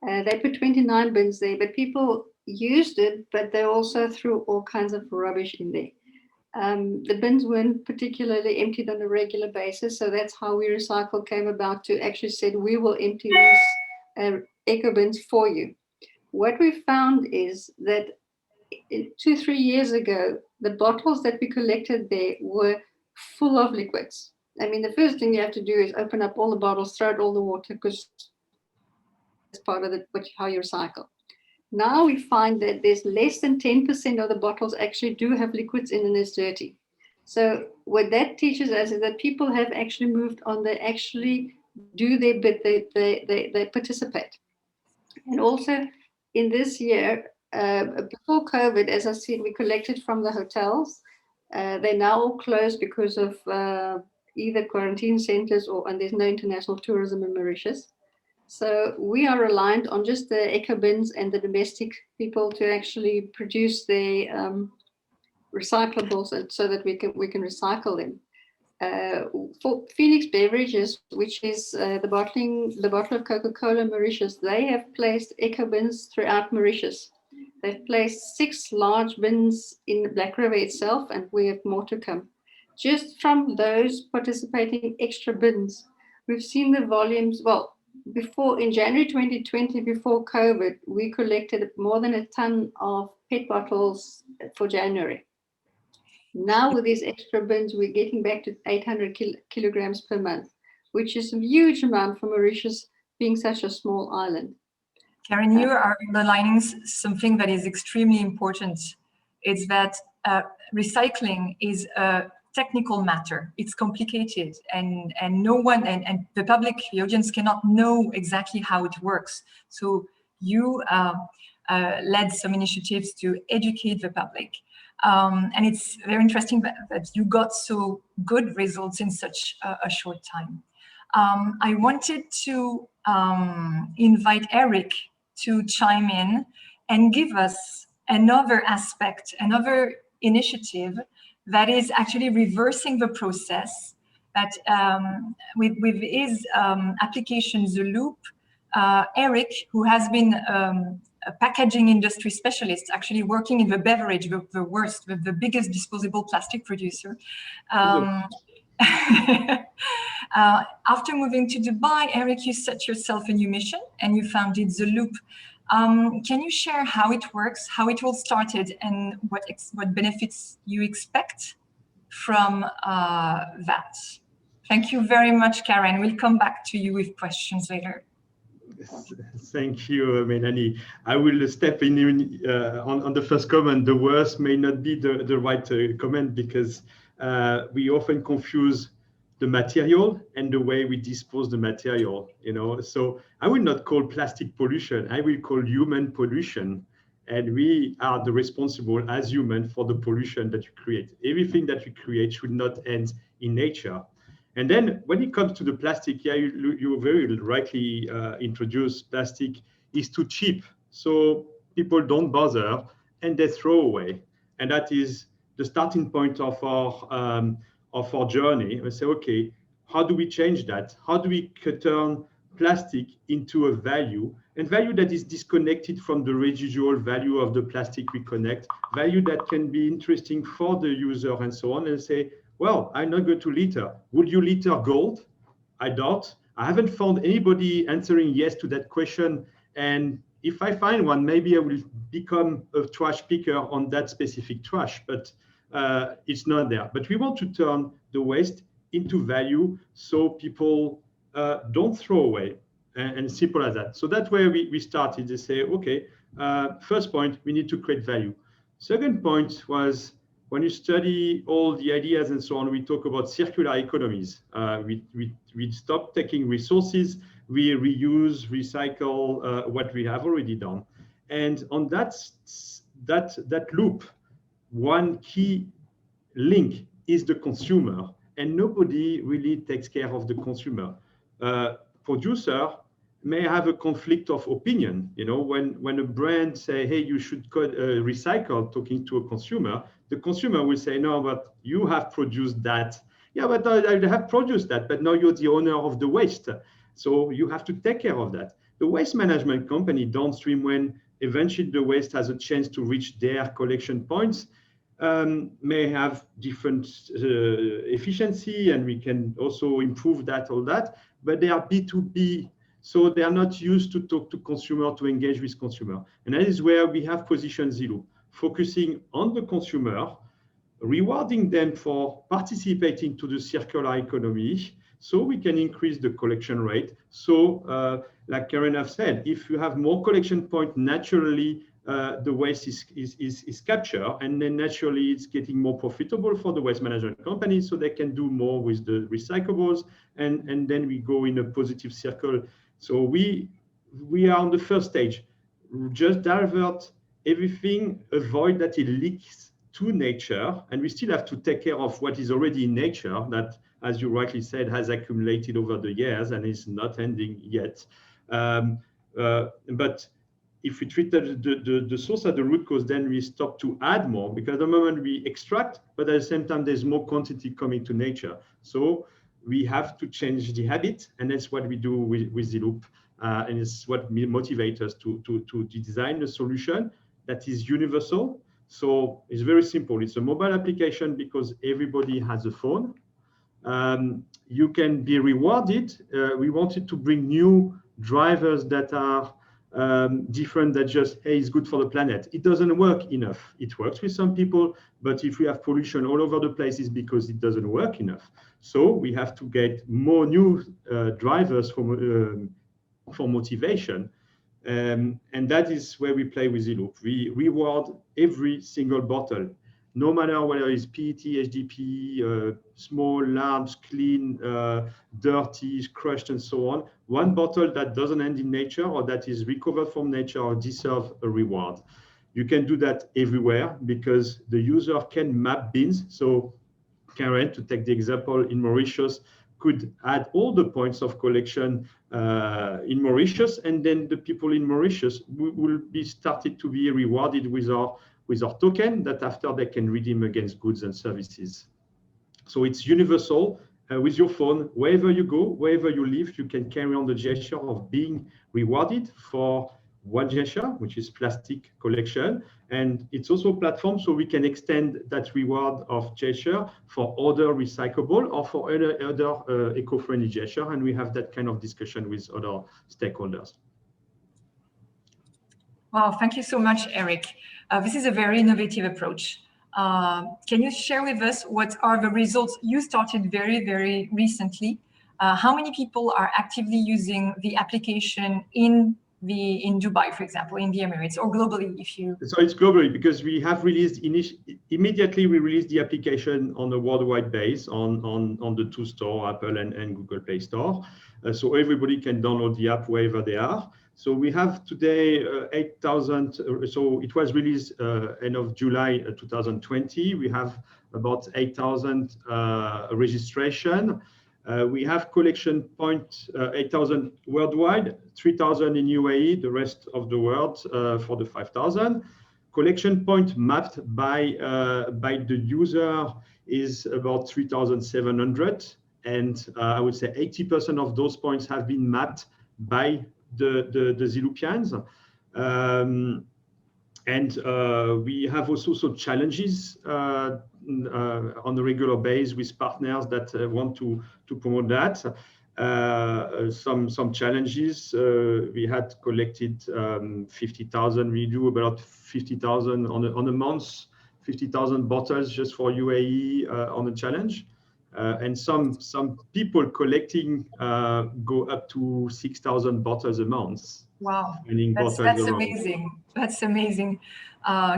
They put 29 bins there, but people used it, but they also threw all kinds of rubbish in there. The bins weren't particularly emptied on a regular basis, so that's how We Recycle came about, to actually said, we will empty these eco bins for you. What we found is that 2-3 years ago, the bottles that we collected there were full of liquids. I mean, the first thing you have to do is open up all the bottles, throw out all the water, because it's part of how you recycle. Now we find that there's less than 10% of the bottles actually do have liquids in and it's dirty. So what that teaches us is that people have actually moved on. They actually do their bit. They participate. And also in this year, before COVID, as I said, we collected from the hotels. They're now all closed because of either quarantine centers and there's no international tourism in Mauritius. So we are reliant on just the eco bins and the domestic people to actually produce the recyclables, and so that we can recycle them. For Phoenix Beverages, which is the bottle of Coca-Cola Mauritius, they have placed eco bins throughout Mauritius. They've placed 6 large bins in the Black River itself, and we have more to come. Just from those participating extra bins, we've seen the volumes. Well, in January 2020, before COVID, we collected more than a ton of PET bottles for January. Now with these extra bins, we're getting back to 800 kilograms per month, which is a huge amount for Mauritius being such a small island. Karen, you are underlining something that is extremely important. It's that recycling is a technical matter. It's complicated, and no one, and the public, the audience cannot know exactly how it works. So you led some initiatives to educate the public. And it's very interesting that you got so good results in such a short time. I wanted to invite Eric to chime in and give us another aspect, another initiative that is actually reversing the process, that with his application Zeloop, Eric, who has been a packaging industry specialist, actually working in the beverage, the biggest disposable plastic producer. After moving to Dubai, Eric, you set yourself a new mission and you founded Zeloop. Can you share how it works, how it all started, and what benefits you expect from that? Thank you very much, Karen. We'll come back to you with questions later. Thank you, Melanie. I will step in on the first comment. The worst may not be the right comment, because we often confuse the material and the way we dispose the material, So I will not call plastic pollution, I will call human pollution. And we are the responsible as human for the pollution that you create. Everything that you create should not end in nature. And then when it comes to the plastic, yeah, you very rightly introduced, plastic is too cheap. So people don't bother and they throw away. And that is the starting point of our journey. We say, okay, how do we change that? How do we turn plastic into a value, and value that is disconnected from the residual value of the plastic we connect, value that can be interesting for the user and so on, and say, well, I'm not going to litter. Would you litter gold? I doubt. I haven't found anybody answering yes to that question. And if I find one, maybe I will become a trash picker on that specific trash, but it's not there. But we want to turn the waste into value so people don't throw away, and simple as that. So that's where we started to say, okay, first point, we need to create value. Second point was, when you study all the ideas and so on, we talk about circular economies. We stop taking resources, we reuse, recycle what we have already done. And on that loop, one key link is the consumer, and nobody really takes care of the consumer. Producer may have a conflict of opinion. You know, when a brand say, hey, you should recycle, talking to a consumer, the consumer will say, no, but you have produced that. Yeah, but I have produced that, but now you're the owner of the waste. So you have to take care of that. The waste management company downstream, when eventually the waste has a chance to reach their collection points, may have different efficiency, and we can also improve that, all that, but they are B2B. So they are not used to talk to consumer, to engage with consumer. And that is where we have positioned Zeloop, focusing on the consumer, rewarding them for participating to the circular economy, so we can increase the collection rate. So like Karen have said, if you have more collection points, naturally the waste is captured, and then naturally it's getting more profitable for the waste management company, so they can do more with the recyclables, and then we go in a positive circle. So we are on the first stage, just divert everything, avoid that it leaks to nature, and we still have to take care of what is already in nature that, as you rightly said, has accumulated over the years and is not ending yet. But if we treat the source at the root cause, then we stop to add more, because at the moment we extract, but at the same time there's more quantity coming to nature. So we have to change the habit, and that's what we do with Zeloop, and it's what motivates us to design a solution that is universal. So it's very simple. It's a mobile application because everybody has a phone. You can be rewarded. We wanted to bring new drivers that are different than just, hey, it's good for the planet. It doesn't work enough. It works with some people, but if we have pollution all over the place, it's because it doesn't work enough. So we have to get more new drivers for motivation. And that is where we play with Zeloop. We reward every single bottle, no matter whether it's PET, HDPE, small, large, clean, dirty, crushed, and so on. One bottle that doesn't end in nature or that is recovered from nature or deserves a reward. You can do that everywhere because the user can map bins. So Karen, to take the example in Mauritius, could add all the points of collection in Mauritius, and then the people in Mauritius will be started to be rewarded with our token that after they can redeem against goods and services. So it's universal. With your phone, wherever you go, wherever you live, you can carry on the gesture of being rewarded for one gesture, which is plastic collection. And it's also a platform so we can extend that reward of gesture for other recyclable or for other eco-friendly gesture. And we have that kind of discussion with other stakeholders. Wow, thank you so much, Eric. This is a very innovative approach. Can you share with us what are the results? You started very, very recently. How many people are actively using the application in Dubai, for example, in the Emirates, or globally, if you... So it's globally because we have released, immediately we released the application on a worldwide base on the two store, Apple and Google Play Store. So everybody can download the app wherever they are. So we have today 8,000, so it was released end of July 2020. We have about 8,000 registration. We have collection point 8,000 worldwide, 3,000 in UAE, the rest of the world for the 5,000. Collection point mapped by the user is about 3,700. And I would say 80% of those points have been mapped by the Zeloopians. We have also some challenges on a regular basis with partners that want to promote that. Some challenges, we had collected 50,000, we do about 50,000 on a month, 50,000 bottles just for UAE on a challenge. And some people collecting go up to 6,000 bottles a month. Wow, that's amazing. That's amazing.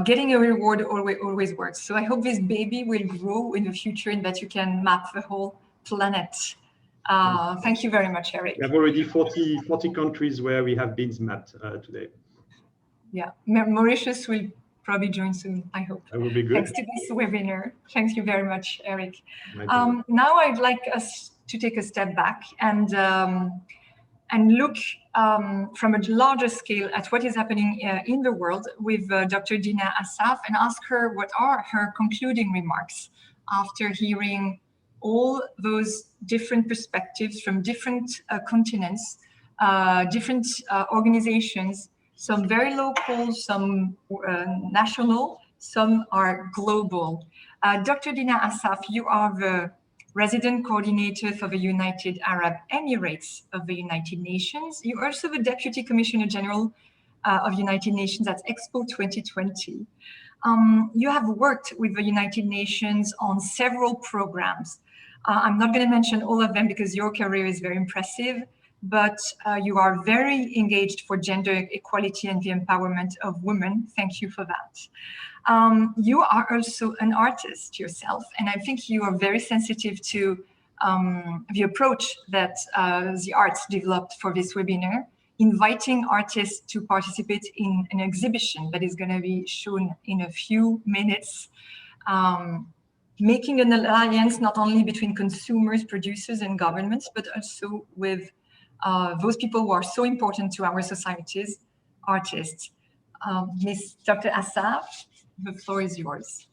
Getting a reward always works. So I hope this baby will grow in the future and that you can map the whole planet. Thank you very much, Eric. We have already 40 countries where we have bins mapped today. Yeah, Mauritius will probably join soon, I hope. That would be good. Thanks to this webinar. Thank you very much, Eric. Now I'd like us to take a step back and look from a larger scale at what is happening in the world with Dr. Dena Assaf and ask her what are her concluding remarks after hearing all those different perspectives from different continents, different organizations, some very local, some national, some are global. Dr. Dena Assaf, you are the Resident Coordinator for the United Arab Emirates of the United Nations. You're also the Deputy Commissioner General of United Nations at Expo 2020. You have worked with the United Nations on several programs. I'm not going to mention all of them because your career is very impressive, but you are very engaged for gender equality and the empowerment of women. Thank you for that. You are also an artist yourself, and I think you are very sensitive to the approach that ZeeArts developed for this webinar, inviting artists to participate in an exhibition that is going to be shown in a few minutes, making an alliance not only between consumers, producers, and governments, but also with those people who are so important to our societies, artists. Ms. Dr. Assaf, the floor is yours.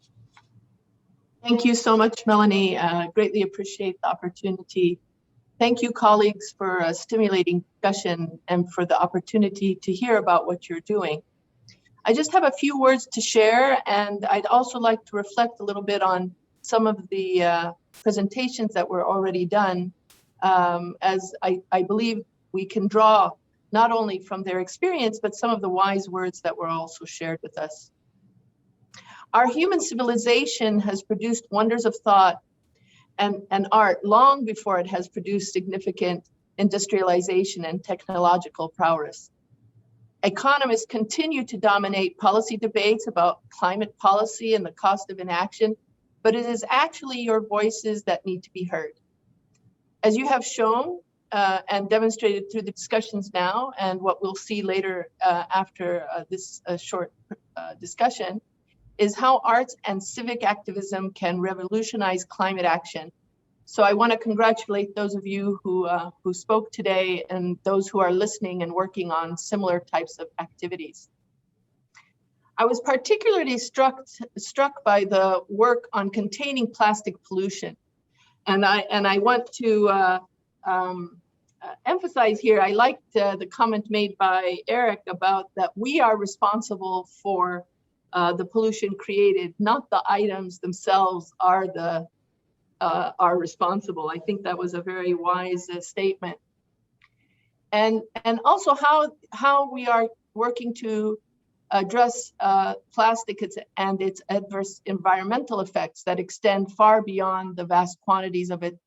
Thank you so much, Melanie. Greatly appreciate the opportunity. Thank you, colleagues, for a stimulating discussion and for the opportunity to hear about what you're doing. I just have a few words to share, and I'd also like to reflect a little bit on some of the presentations that were already done, as I believe we can draw not only from their experience, but some of the wise words that were also shared with us. Our human civilization has produced wonders of thought and art long before it has produced significant industrialization and technological prowess. Economists continue to dominate policy debates about climate policy and the cost of inaction, but it is actually your voices that need to be heard. As you have shown and demonstrated through the discussions now and what we'll see later after this short discussion, is how arts and civic activism can revolutionize climate action. So I want to congratulate those of you who spoke today and those who are listening and working on similar types of activities. I was particularly struck by the work on containing plastic pollution. And I want to emphasize here, I liked the comment made by Eric about that we are responsible for the pollution created, not the items themselves are responsible. I think that was a very wise statement. And also how we are working to address plastic and its adverse environmental effects that extend far beyond the vast quantities of it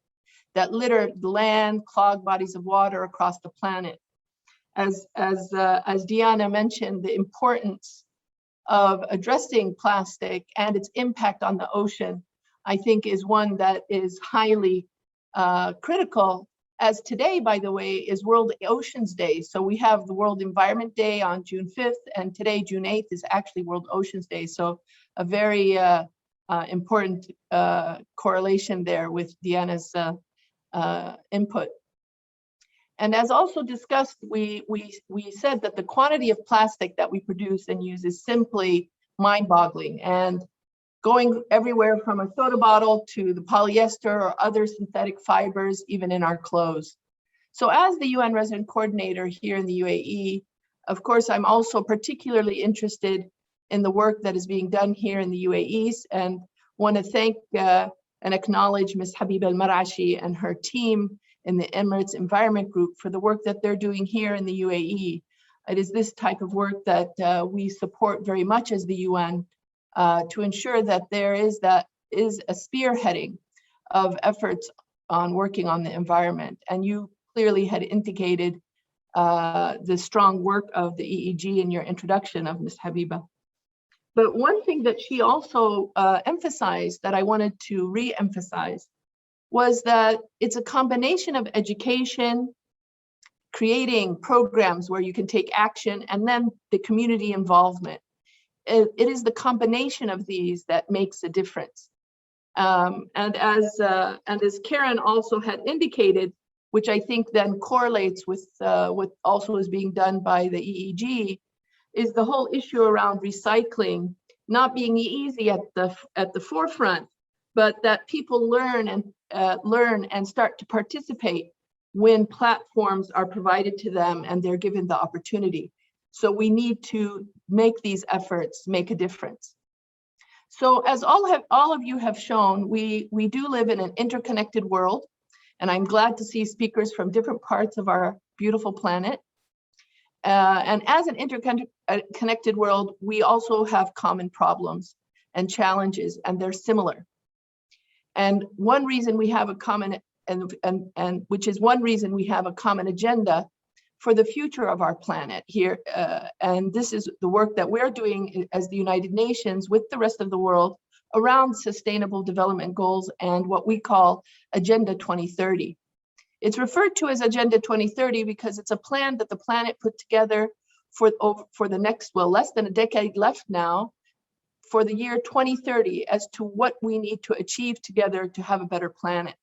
that litter the land, clog bodies of water across the planet. As Dianna mentioned, the importance of addressing plastic and its impact on the ocean, I think is one that is highly critical, as today, by the way, is World Oceans Day. So we have the World Environment Day on June 5th, and today, June 8th, is actually World Oceans Day. So a very important correlation there with Dianna's input. And as also discussed, we said that the quantity of plastic that we produce and use is simply mind-boggling, and going everywhere from a soda bottle to the polyester or other synthetic fibers, even in our clothes. So as the UN resident coordinator here in the UAE, of course, I'm also particularly interested in the work that is being done here in the UAE, and want to thank and acknowledge Ms. Habiba al-Marashi and her team in the Emirates Environment Group for the work that they're doing here in the UAE. It is this type of work that we support very much as the UN to ensure that there is a spearheading of efforts on working on the environment. And you clearly had indicated the strong work of the EEG in your introduction of Ms. Habiba. But one thing that she also emphasized that I wanted to re-emphasize was that it's a combination of education, creating programs where you can take action, and then the community involvement. It is the combination of these that makes a difference. And as Karen also had indicated, which I think then correlates with what also is being done by the EEG, is the whole issue around recycling not being easy at the forefront, but that people learn and start to participate when platforms are provided to them and they're given the opportunity. So we need to make these efforts make a difference. So as all of you have shown, we do live in an interconnected world, and I'm glad to see speakers from different parts of our beautiful planet. And as an interconnected world, we also have common problems and challenges, and they're similar. And one reason we have a common, which is one reason we have a common agenda for the future of our planet here. And this is the work that we're doing as the United Nations with the rest of the world around Sustainable Development Goals and what we call Agenda 2030. It's referred to as Agenda 2030 because it's a plan that the planet put together for the next, well, less than a decade left now, for the year 2030 as to what we need to achieve together to have a better planet.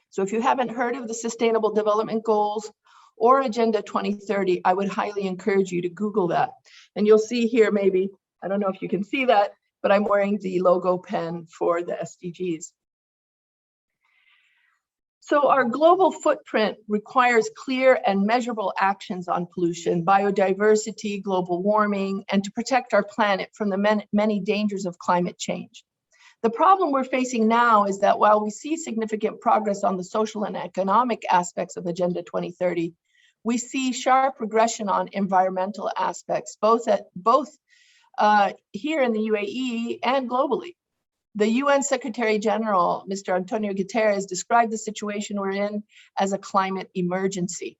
So if you haven't heard of the Sustainable Development Goals or Agenda 2030, I would highly encourage you to Google that. And you'll see here maybe, I don't know if you can see that, but I'm wearing the logo pen for the SDGs. So our global footprint requires clear and measurable actions on pollution, biodiversity, global warming, and to protect our planet from the many dangers of climate change. The problem we're facing now is that while we see significant progress on the social and economic aspects of Agenda 2030, we see sharp regression on environmental aspects, both here in the UAE and globally. The UN Secretary General, Mr. Antonio Guterres, described the situation we're in as a climate emergency.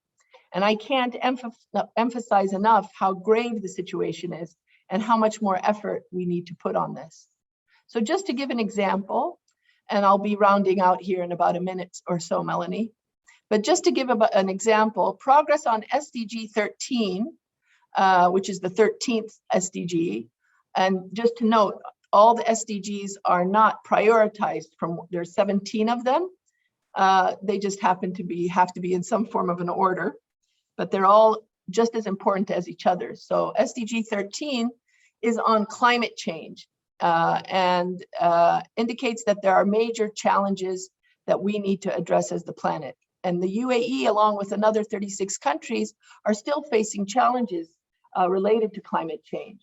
And I can't emphasize enough how grave the situation is and how much more effort we need to put on this. So just to give an example, and I'll be rounding out here in about a minute or so, Melanie, but just to give an example, progress on SDG 13, which is the 13th SDG, and just to note, all the SDGs are not prioritized there's 17 of them. They just have to be in some form of an order, but they're all just as important as each other. So SDG 13 is on climate change and indicates that there are major challenges that we need to address as the planet. And the UAE, along with another 36 countries, are still facing challenges related to climate change.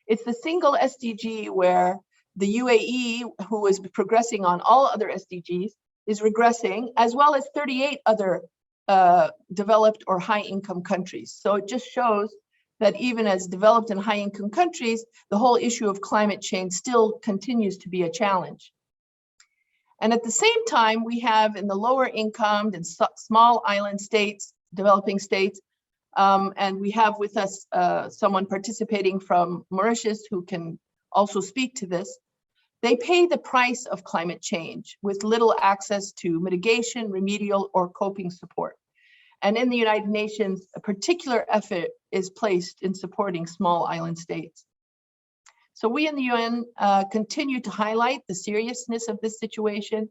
It's the single SDG where the UAE, who is progressing on all other SDGs, is regressing, as well as 38 other developed or high-income countries. So it just shows that even as developed and high-income countries, the whole issue of climate change still continues to be a challenge. And at the same time, we have in the lower income and small island states, developing states, and we have with us someone participating from Mauritius who can also speak to this. They pay the price of climate change with little access to mitigation, remedial, or coping support. And in the United Nations, a particular effort is placed in supporting small island states. So we in the UN continue to highlight the seriousness of this situation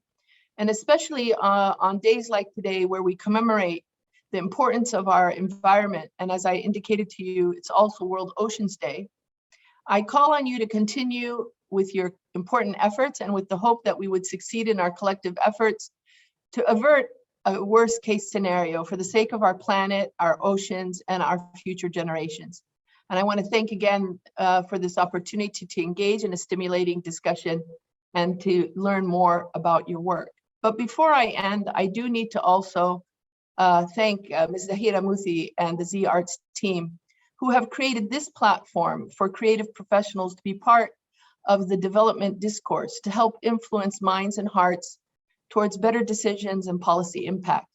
And especially on days like today, where we commemorate the importance of our environment. And as I indicated to you, it's also World Oceans Day. I call on you to continue with your important efforts and with the hope that we would succeed in our collective efforts to avert a worst case scenario for the sake of our planet, our oceans, and our future generations. And I want to thank again for this opportunity to engage in a stimulating discussion and to learn more about your work. But before I end, I do need to also thank Ms. Zahira Muthi and the ZeeArts team, who have created this platform for creative professionals to be part of the development discourse to help influence minds and hearts towards better decisions and policy impact.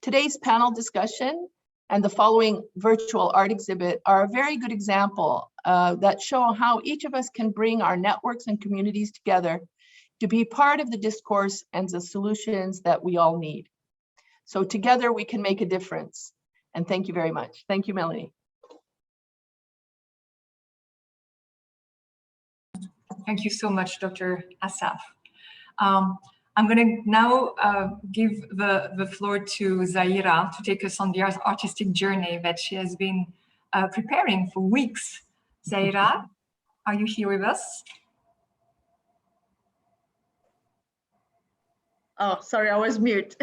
Today's panel discussion and the following virtual art exhibit are a very good example that show how each of us can bring our networks and communities together to be part of the discourse and the solutions that we all need. So together we can make a difference. And thank you very much. Thank you, Melanie. Thank you so much, Dr. Assaf. I'm going to now give the floor to Zahira to take us on the artistic journey that she has been preparing for weeks. Zahira, are you here with us? Oh, sorry, I was mute.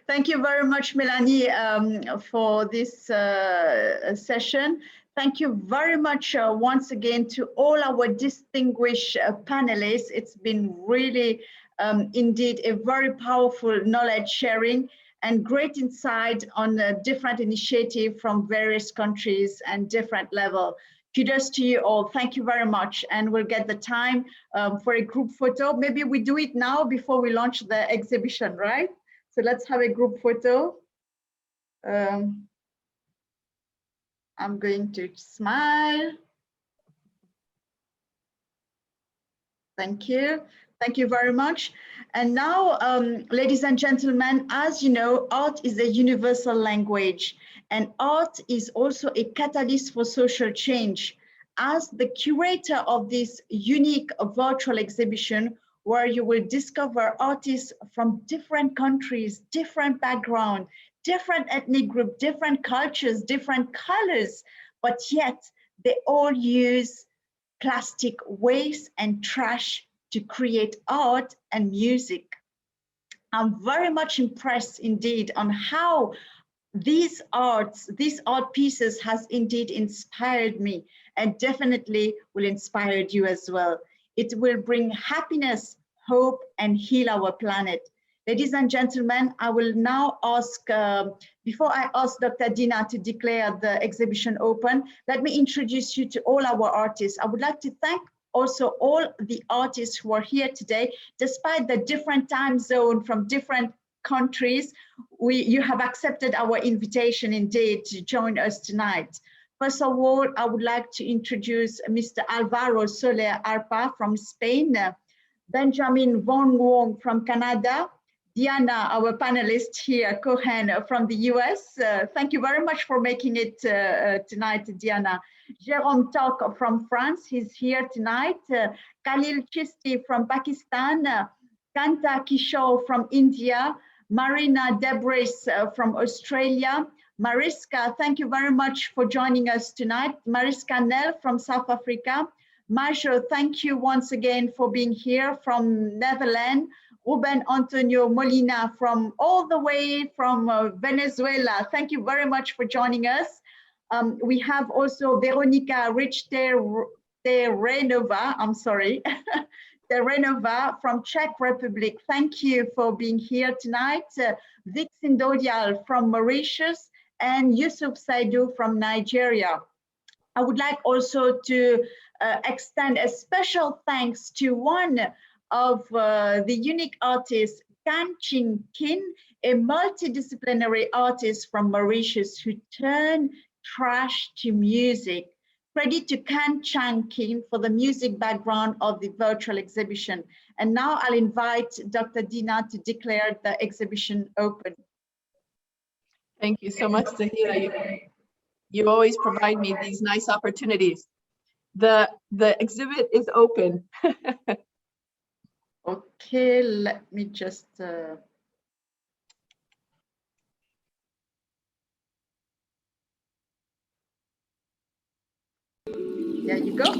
Thank you very much, Melanie, for this session. Thank you very much once again to all our distinguished panelists. It's been really indeed a very powerful knowledge sharing and great insight on different initiatives from various countries and different level. Kudos to you all. Thank you very much. And we'll get the time for a group photo. Maybe we do it now before we launch the exhibition, right? So let's have a group photo. I'm going to smile. Thank you. Thank you very much. And now, ladies and gentlemen, as you know, art is a universal language, and art is also a catalyst for social change. As the curator of this unique virtual exhibition, where you will discover artists from different countries, different background, different ethnic group, different cultures, different colors, but yet they all use plastic waste and trash to create art and music. I'm very much impressed indeed on how these art pieces has indeed inspired me, and definitely will inspire you as well. It will bring happiness, hope, and heal our planet. Ladies and gentlemen, I will now ask, before I ask Dr. Dena to declare the exhibition open, let me introduce you to all our artists. I would like to thank also all the artists who are here today, despite the different time zone from different countries. You have accepted our invitation indeed to join us tonight. First of all, I would like to introduce Mr. Alvaro Soler Arpa from Spain, Benjamin Wong from Canada, Dianna, our panelist here, Cohen from the US. Thank you very much for making it tonight, Dianna. Jérôme Tok from France, he's here tonight. Khalil Chisti from Pakistan, Kanta Kishore from India, Marina Debris from Australia, Mariska, thank you very much for joining us tonight. Mariska Nel from South Africa. Majo, thank you once again for being here from Netherlands. Ruben Antonio Molina from all the way from Venezuela. Thank you very much for joining us. We have also Veronica Renova, I'm sorry, Renova from Czech Republic. Thank you for being here tonight. Vic Sindodial from Mauritius and Yusuf Saidu from Nigeria. I would like also to extend a special thanks to one of the unique artists, Kan Chin Kin, a multidisciplinary artist from Mauritius who turned trash to music. Credit to Kan Chin Kin for the music background of the virtual exhibition. And now I'll invite Dr. Dena to declare the exhibition open. Thank you so much, Zahira. You always provide me these nice opportunities. The exhibit is open. Okay, let me just. There you go.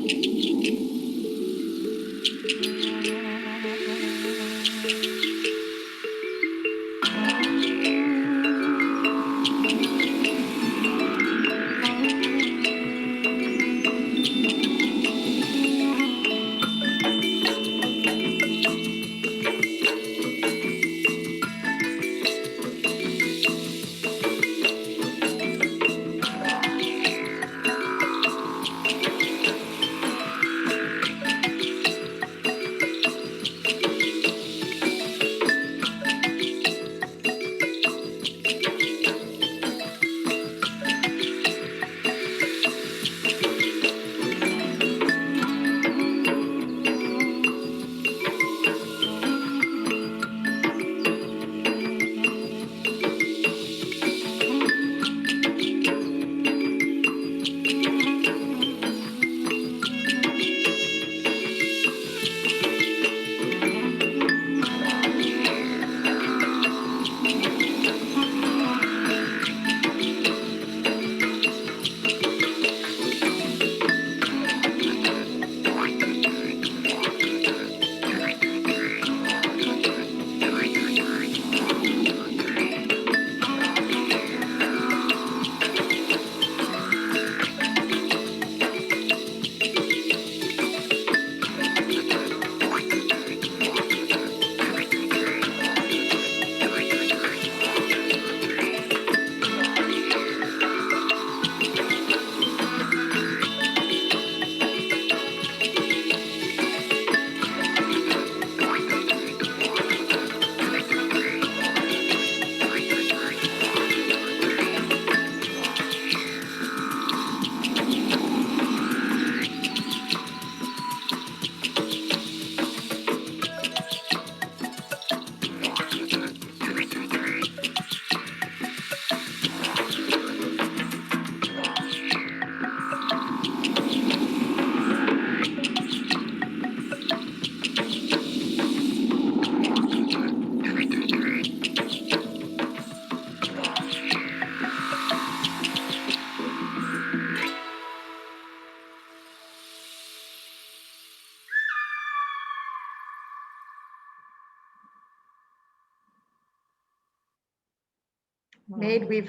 Made with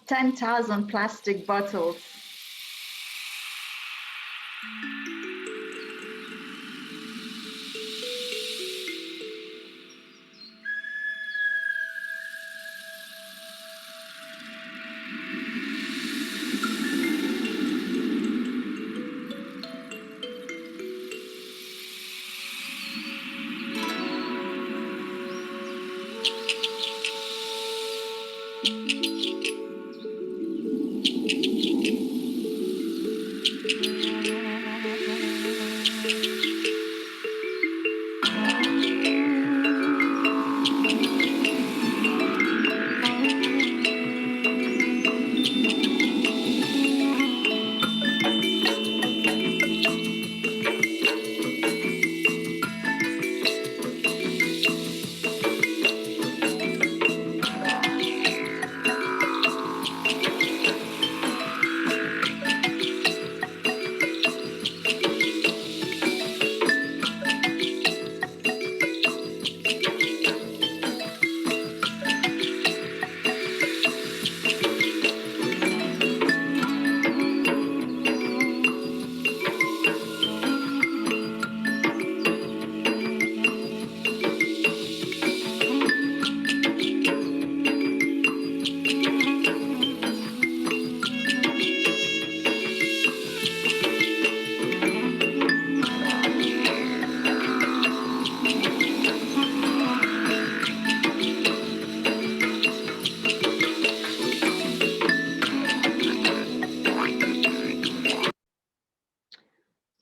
10,000 plastic bottles.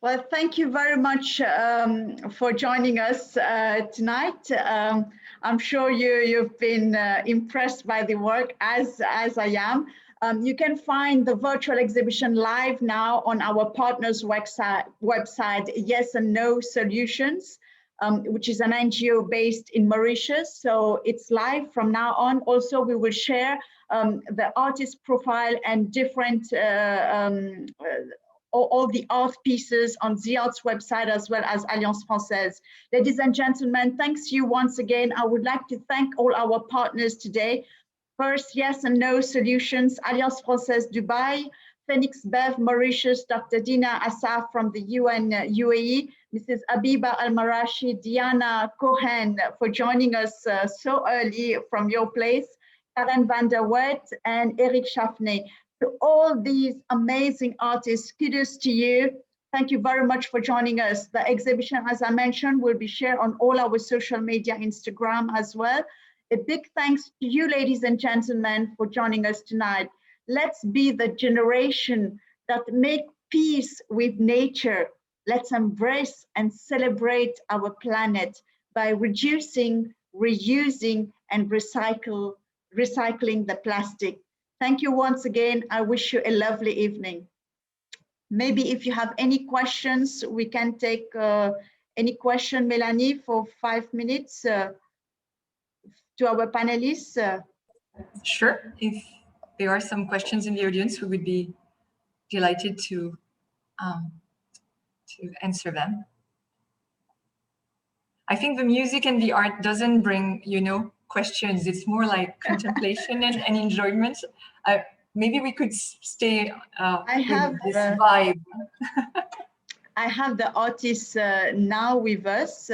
Well, thank you very much for joining us tonight. I'm sure you've been impressed by the work, as I am. You can find the virtual exhibition live now on our partners' website, Yes and No Solutions. which is an NGO based in Mauritius. So it's live from now on. Also, we will share the artist profile and different all the art pieces on ZeeArts website as well as Alliance Française. Ladies and gentlemen, thanks you once again. I would like to thank all our partners today. First, Yes and No Solutions, Alliance Francaise-Dubai, Phoenix Bev Mauritius, Dr. Dena Assaf from the UN UAE, Mrs. Habiba Al-Marashi, Dianna Cohen for joining us so early from your place, Karen van der Wath and Eric Schaffner. To all these amazing artists, kudos to you. Thank you very much for joining us. The exhibition, as I mentioned, will be shared on all our social media, Instagram as well. A big thanks to you, ladies and gentlemen, for joining us tonight. Let's be the generation that make peace with nature. Let's embrace and celebrate our planet by reducing, reusing, and recycling the plastic. Thank you once again. I wish you a lovely evening. Maybe if you have any questions, we can take any question, Melanie, for 5 minutes to our panelists. Sure. If there are some questions in the audience, we would be delighted to answer them. I think the music and the art doesn't bring, questions. It's more like contemplation and enjoyment. Maybe we could stay with this vibe. I have the artist now with us.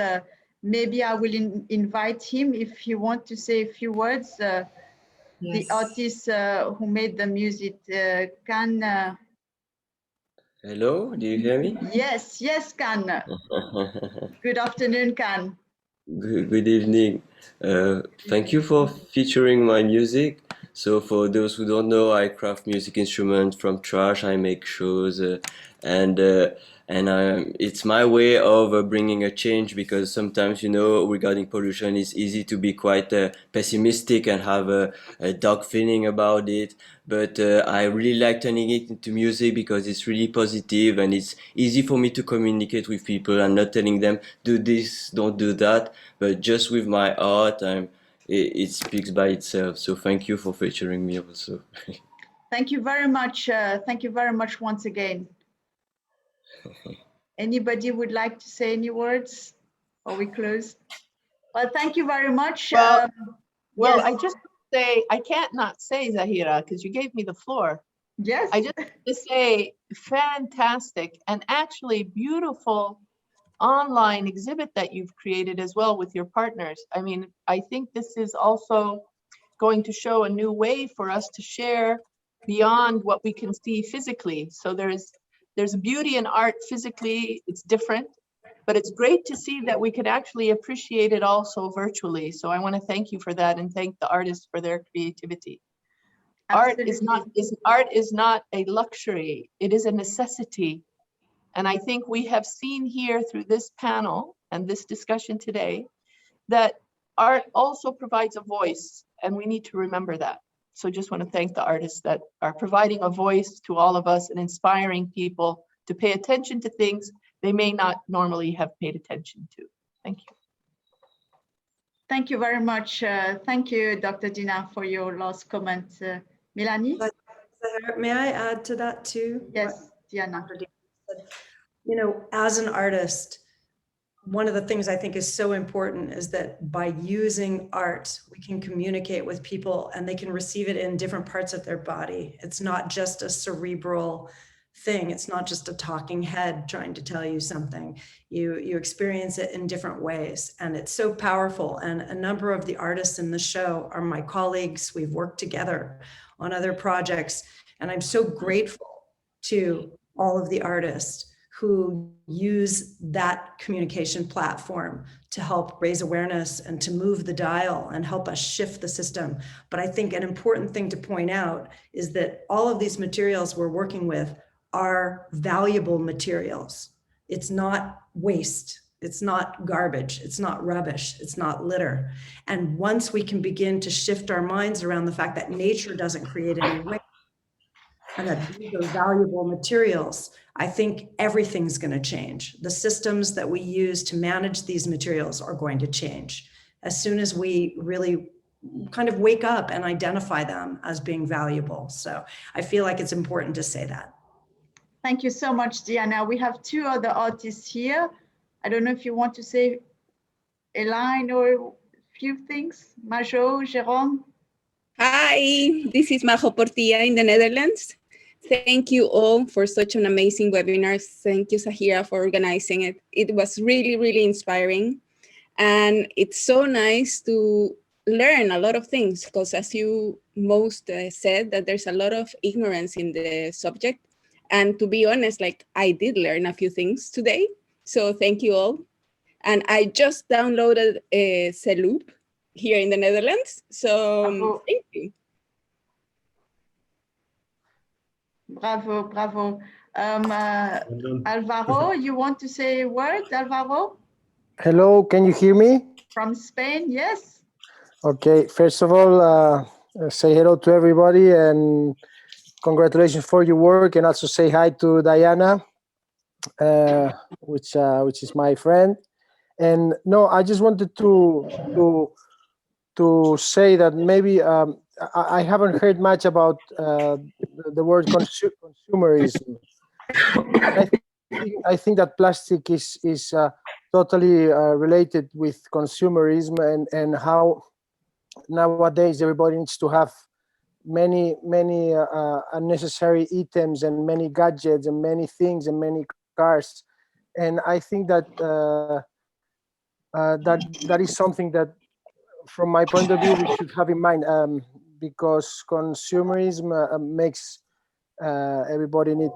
Maybe I will invite him if you want to say a few words. Yes. The artist who made the music, Can. Hello, do you hear me? Yes, Can. Good afternoon, Can. Good evening. Thank you for featuring my music. So for those who don't know, I craft music instruments from trash. I make shows, and it's my way of bringing a change, because sometimes, regarding pollution, it's easy to be quite pessimistic and have a dark feeling about it. But I really like turning it into music because it's really positive and it's easy for me to communicate with people and not telling them, do this, don't do that. But just with my art, it speaks by itself. So thank you for featuring me also. Thank you very much. Thank you very much once again. Anybody would like to say any words before we close? Well, thank you very much. Well, yes. I just say, I can't not say, Zahira, because you gave me the floor. Yes. I just want to say fantastic and actually beautiful online exhibit that you've created as well with your partners. I mean, I think this is also going to show a new way for us to share beyond what we can see physically. So there's beauty in art physically, it's different, but it's great to see that we can actually appreciate it also virtually. So I want to thank you for that and thank the artists for their creativity. Art is not a luxury, it is a necessity. And I think we have seen here through this panel and this discussion today that art also provides a voice, and we need to remember that. So just want to thank the artists that are providing a voice to all of us and inspiring people to pay attention to things they may not normally have paid attention to. Thank you. Thank you very much. Thank you, Dr. Dena, for your last comment. Melanie? May I add to that too? Yes, Dianna. As an artist, one of the things I think is so important is that by using art, we can communicate with people and they can receive it in different parts of their body. It's not just a cerebral thing. It's not just a talking head trying to tell you something. You experience it in different ways, and it's so powerful. And a number of the artists in the show are my colleagues. We've worked together on other projects, and I'm so grateful to all of the artists who use that communication platform to help raise awareness and to move the dial and help us shift the system. But I think an important thing to point out is that all of these materials we're working with are valuable materials. It's not waste, it's not garbage, it's not rubbish, it's not litter. And once we can begin to shift our minds around the fact that nature doesn't create any waste, and that these are valuable materials, I think everything's going to change. The systems that we use to manage these materials are going to change as soon as we really kind of wake up and identify them as being valuable. So I feel like it's important to say that. Thank you so much, Dianna. We have two other artists here. I don't know if you want to say a line or a few things. Majo, Jérôme. Hi, this is Majo Portilla in the Netherlands. Thank you all for such an amazing webinar. Thank you, Zahira, for organizing it. It was really, really inspiring. And it's so nice to learn a lot of things because, as you most said, that there's a lot of ignorance in the subject. And to be honest, like I did learn a few things today. So thank you all. And I just downloaded a Zeloop here in the Netherlands. So thank you. Bravo, bravo. Alvaro, you want to say a word, Alvaro? Hello, can you hear me? From Spain, yes. Okay, first of all, say hello to everybody and congratulations for your work, and also say hi to Dianna, which is my friend. And no, I just wanted to say that maybe I haven't heard much about the word consumerism. I think that plastic is totally related with consumerism and how nowadays everybody needs to have many unnecessary items and many gadgets and many things and many cars. And I think that that is something that, from my point of view, we should have in mind, because consumerism makes everybody need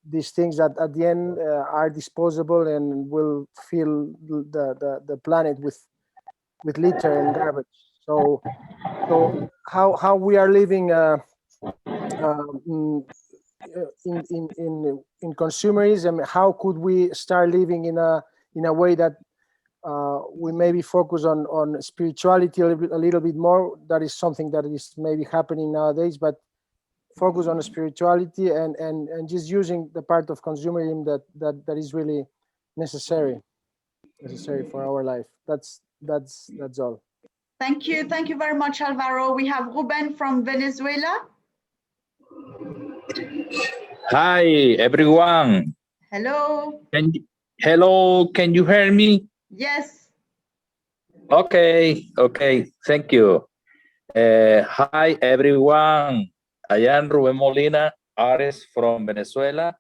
these things that at the end are disposable and will fill the planet with litter and garbage. So how we are living in consumerism? How could we start living in a way that we maybe focus on spirituality a little bit more? That is something that is maybe happening nowadays, but focus on spirituality and just using the part of consumerism that is really necessary for our life. That's all. Thank you very much, Alvaro. We have Ruben from Venezuela. Hi everyone. Hello. Hello, can you hear me? Yes. Okay, thank you. Hi everyone. I am Ruben Molina, artist from Venezuela.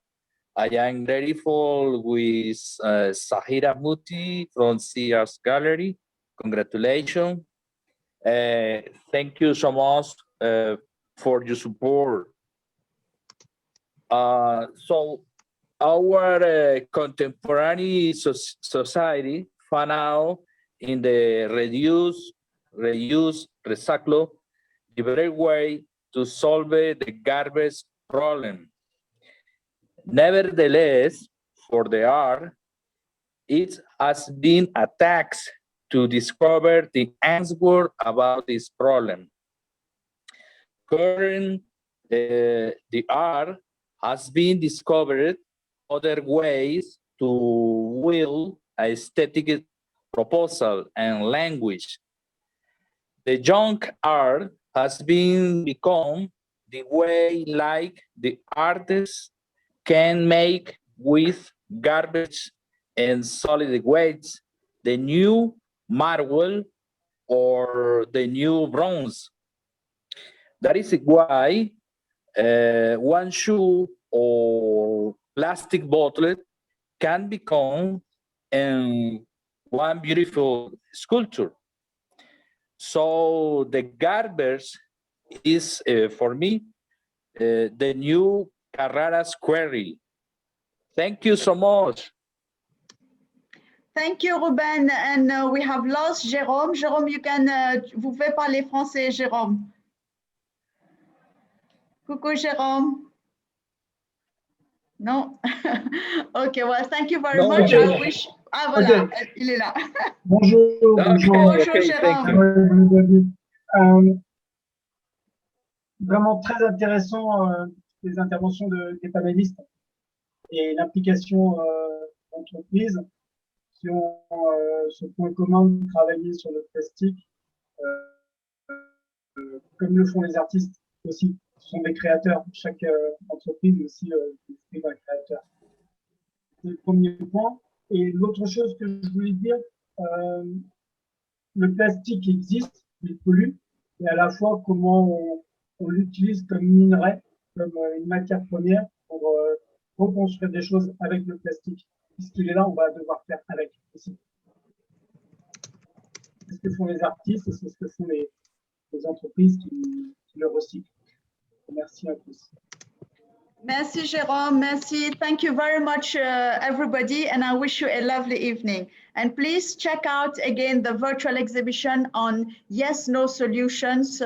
I am grateful with Zahira Muti from ZeeArts Gallery. Congratulations. Thank you so much for your support. So our contemporary society found out in the reduce, recycle, the better way to solve the garbage problem. Nevertheless, for the art, it has been a task to discover the answer about this problem. Currently, the art has been discovered other ways to will aesthetic proposal and language. The junk art has become the way like the artists can make with garbage and solid waste the new marble or the new bronze. That is why one shoe or plastic bottle can become one beautiful sculpture. So the garbage is, for me, the new Carrara's query. Thank you so much. Thank you, Ruben. And we have lost Jérôme. Jérôme, you can, vous pouvez parler français, Jérôme. Coucou, Jérôme. No? Okay, well, thank you very much. I wish... Ah, voilà, il est là. Bonjour, bonjour. Jérôme. Vraiment très intéressant les interventions des panélistes et l'implication d'entreprises qui ont ce point commun de travailler sur le plastique, comme le font les artistes aussi. Ce sont des créateurs, chaque entreprise est aussi un créateur. C'est le premier point. Et l'autre chose que je voulais dire, le plastique existe, il pollue, et à la fois comment on l'utilise comme minerai, comme une matière première pour reconstruire des choses avec le plastique. Puisqu'il est là, on va devoir faire avec aussi. C'est ce que font les artistes et c'est ce que font les entreprises qui le recyclent. Merci à tous. Merci, Jérôme. Merci. Thank you very much, everybody, and I wish you a lovely evening. And please check out again the virtual exhibition on Yes, No Solutions,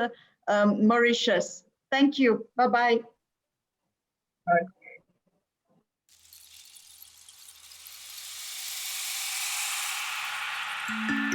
Mauritius. Thank you. Bye-bye. Bye. Bye.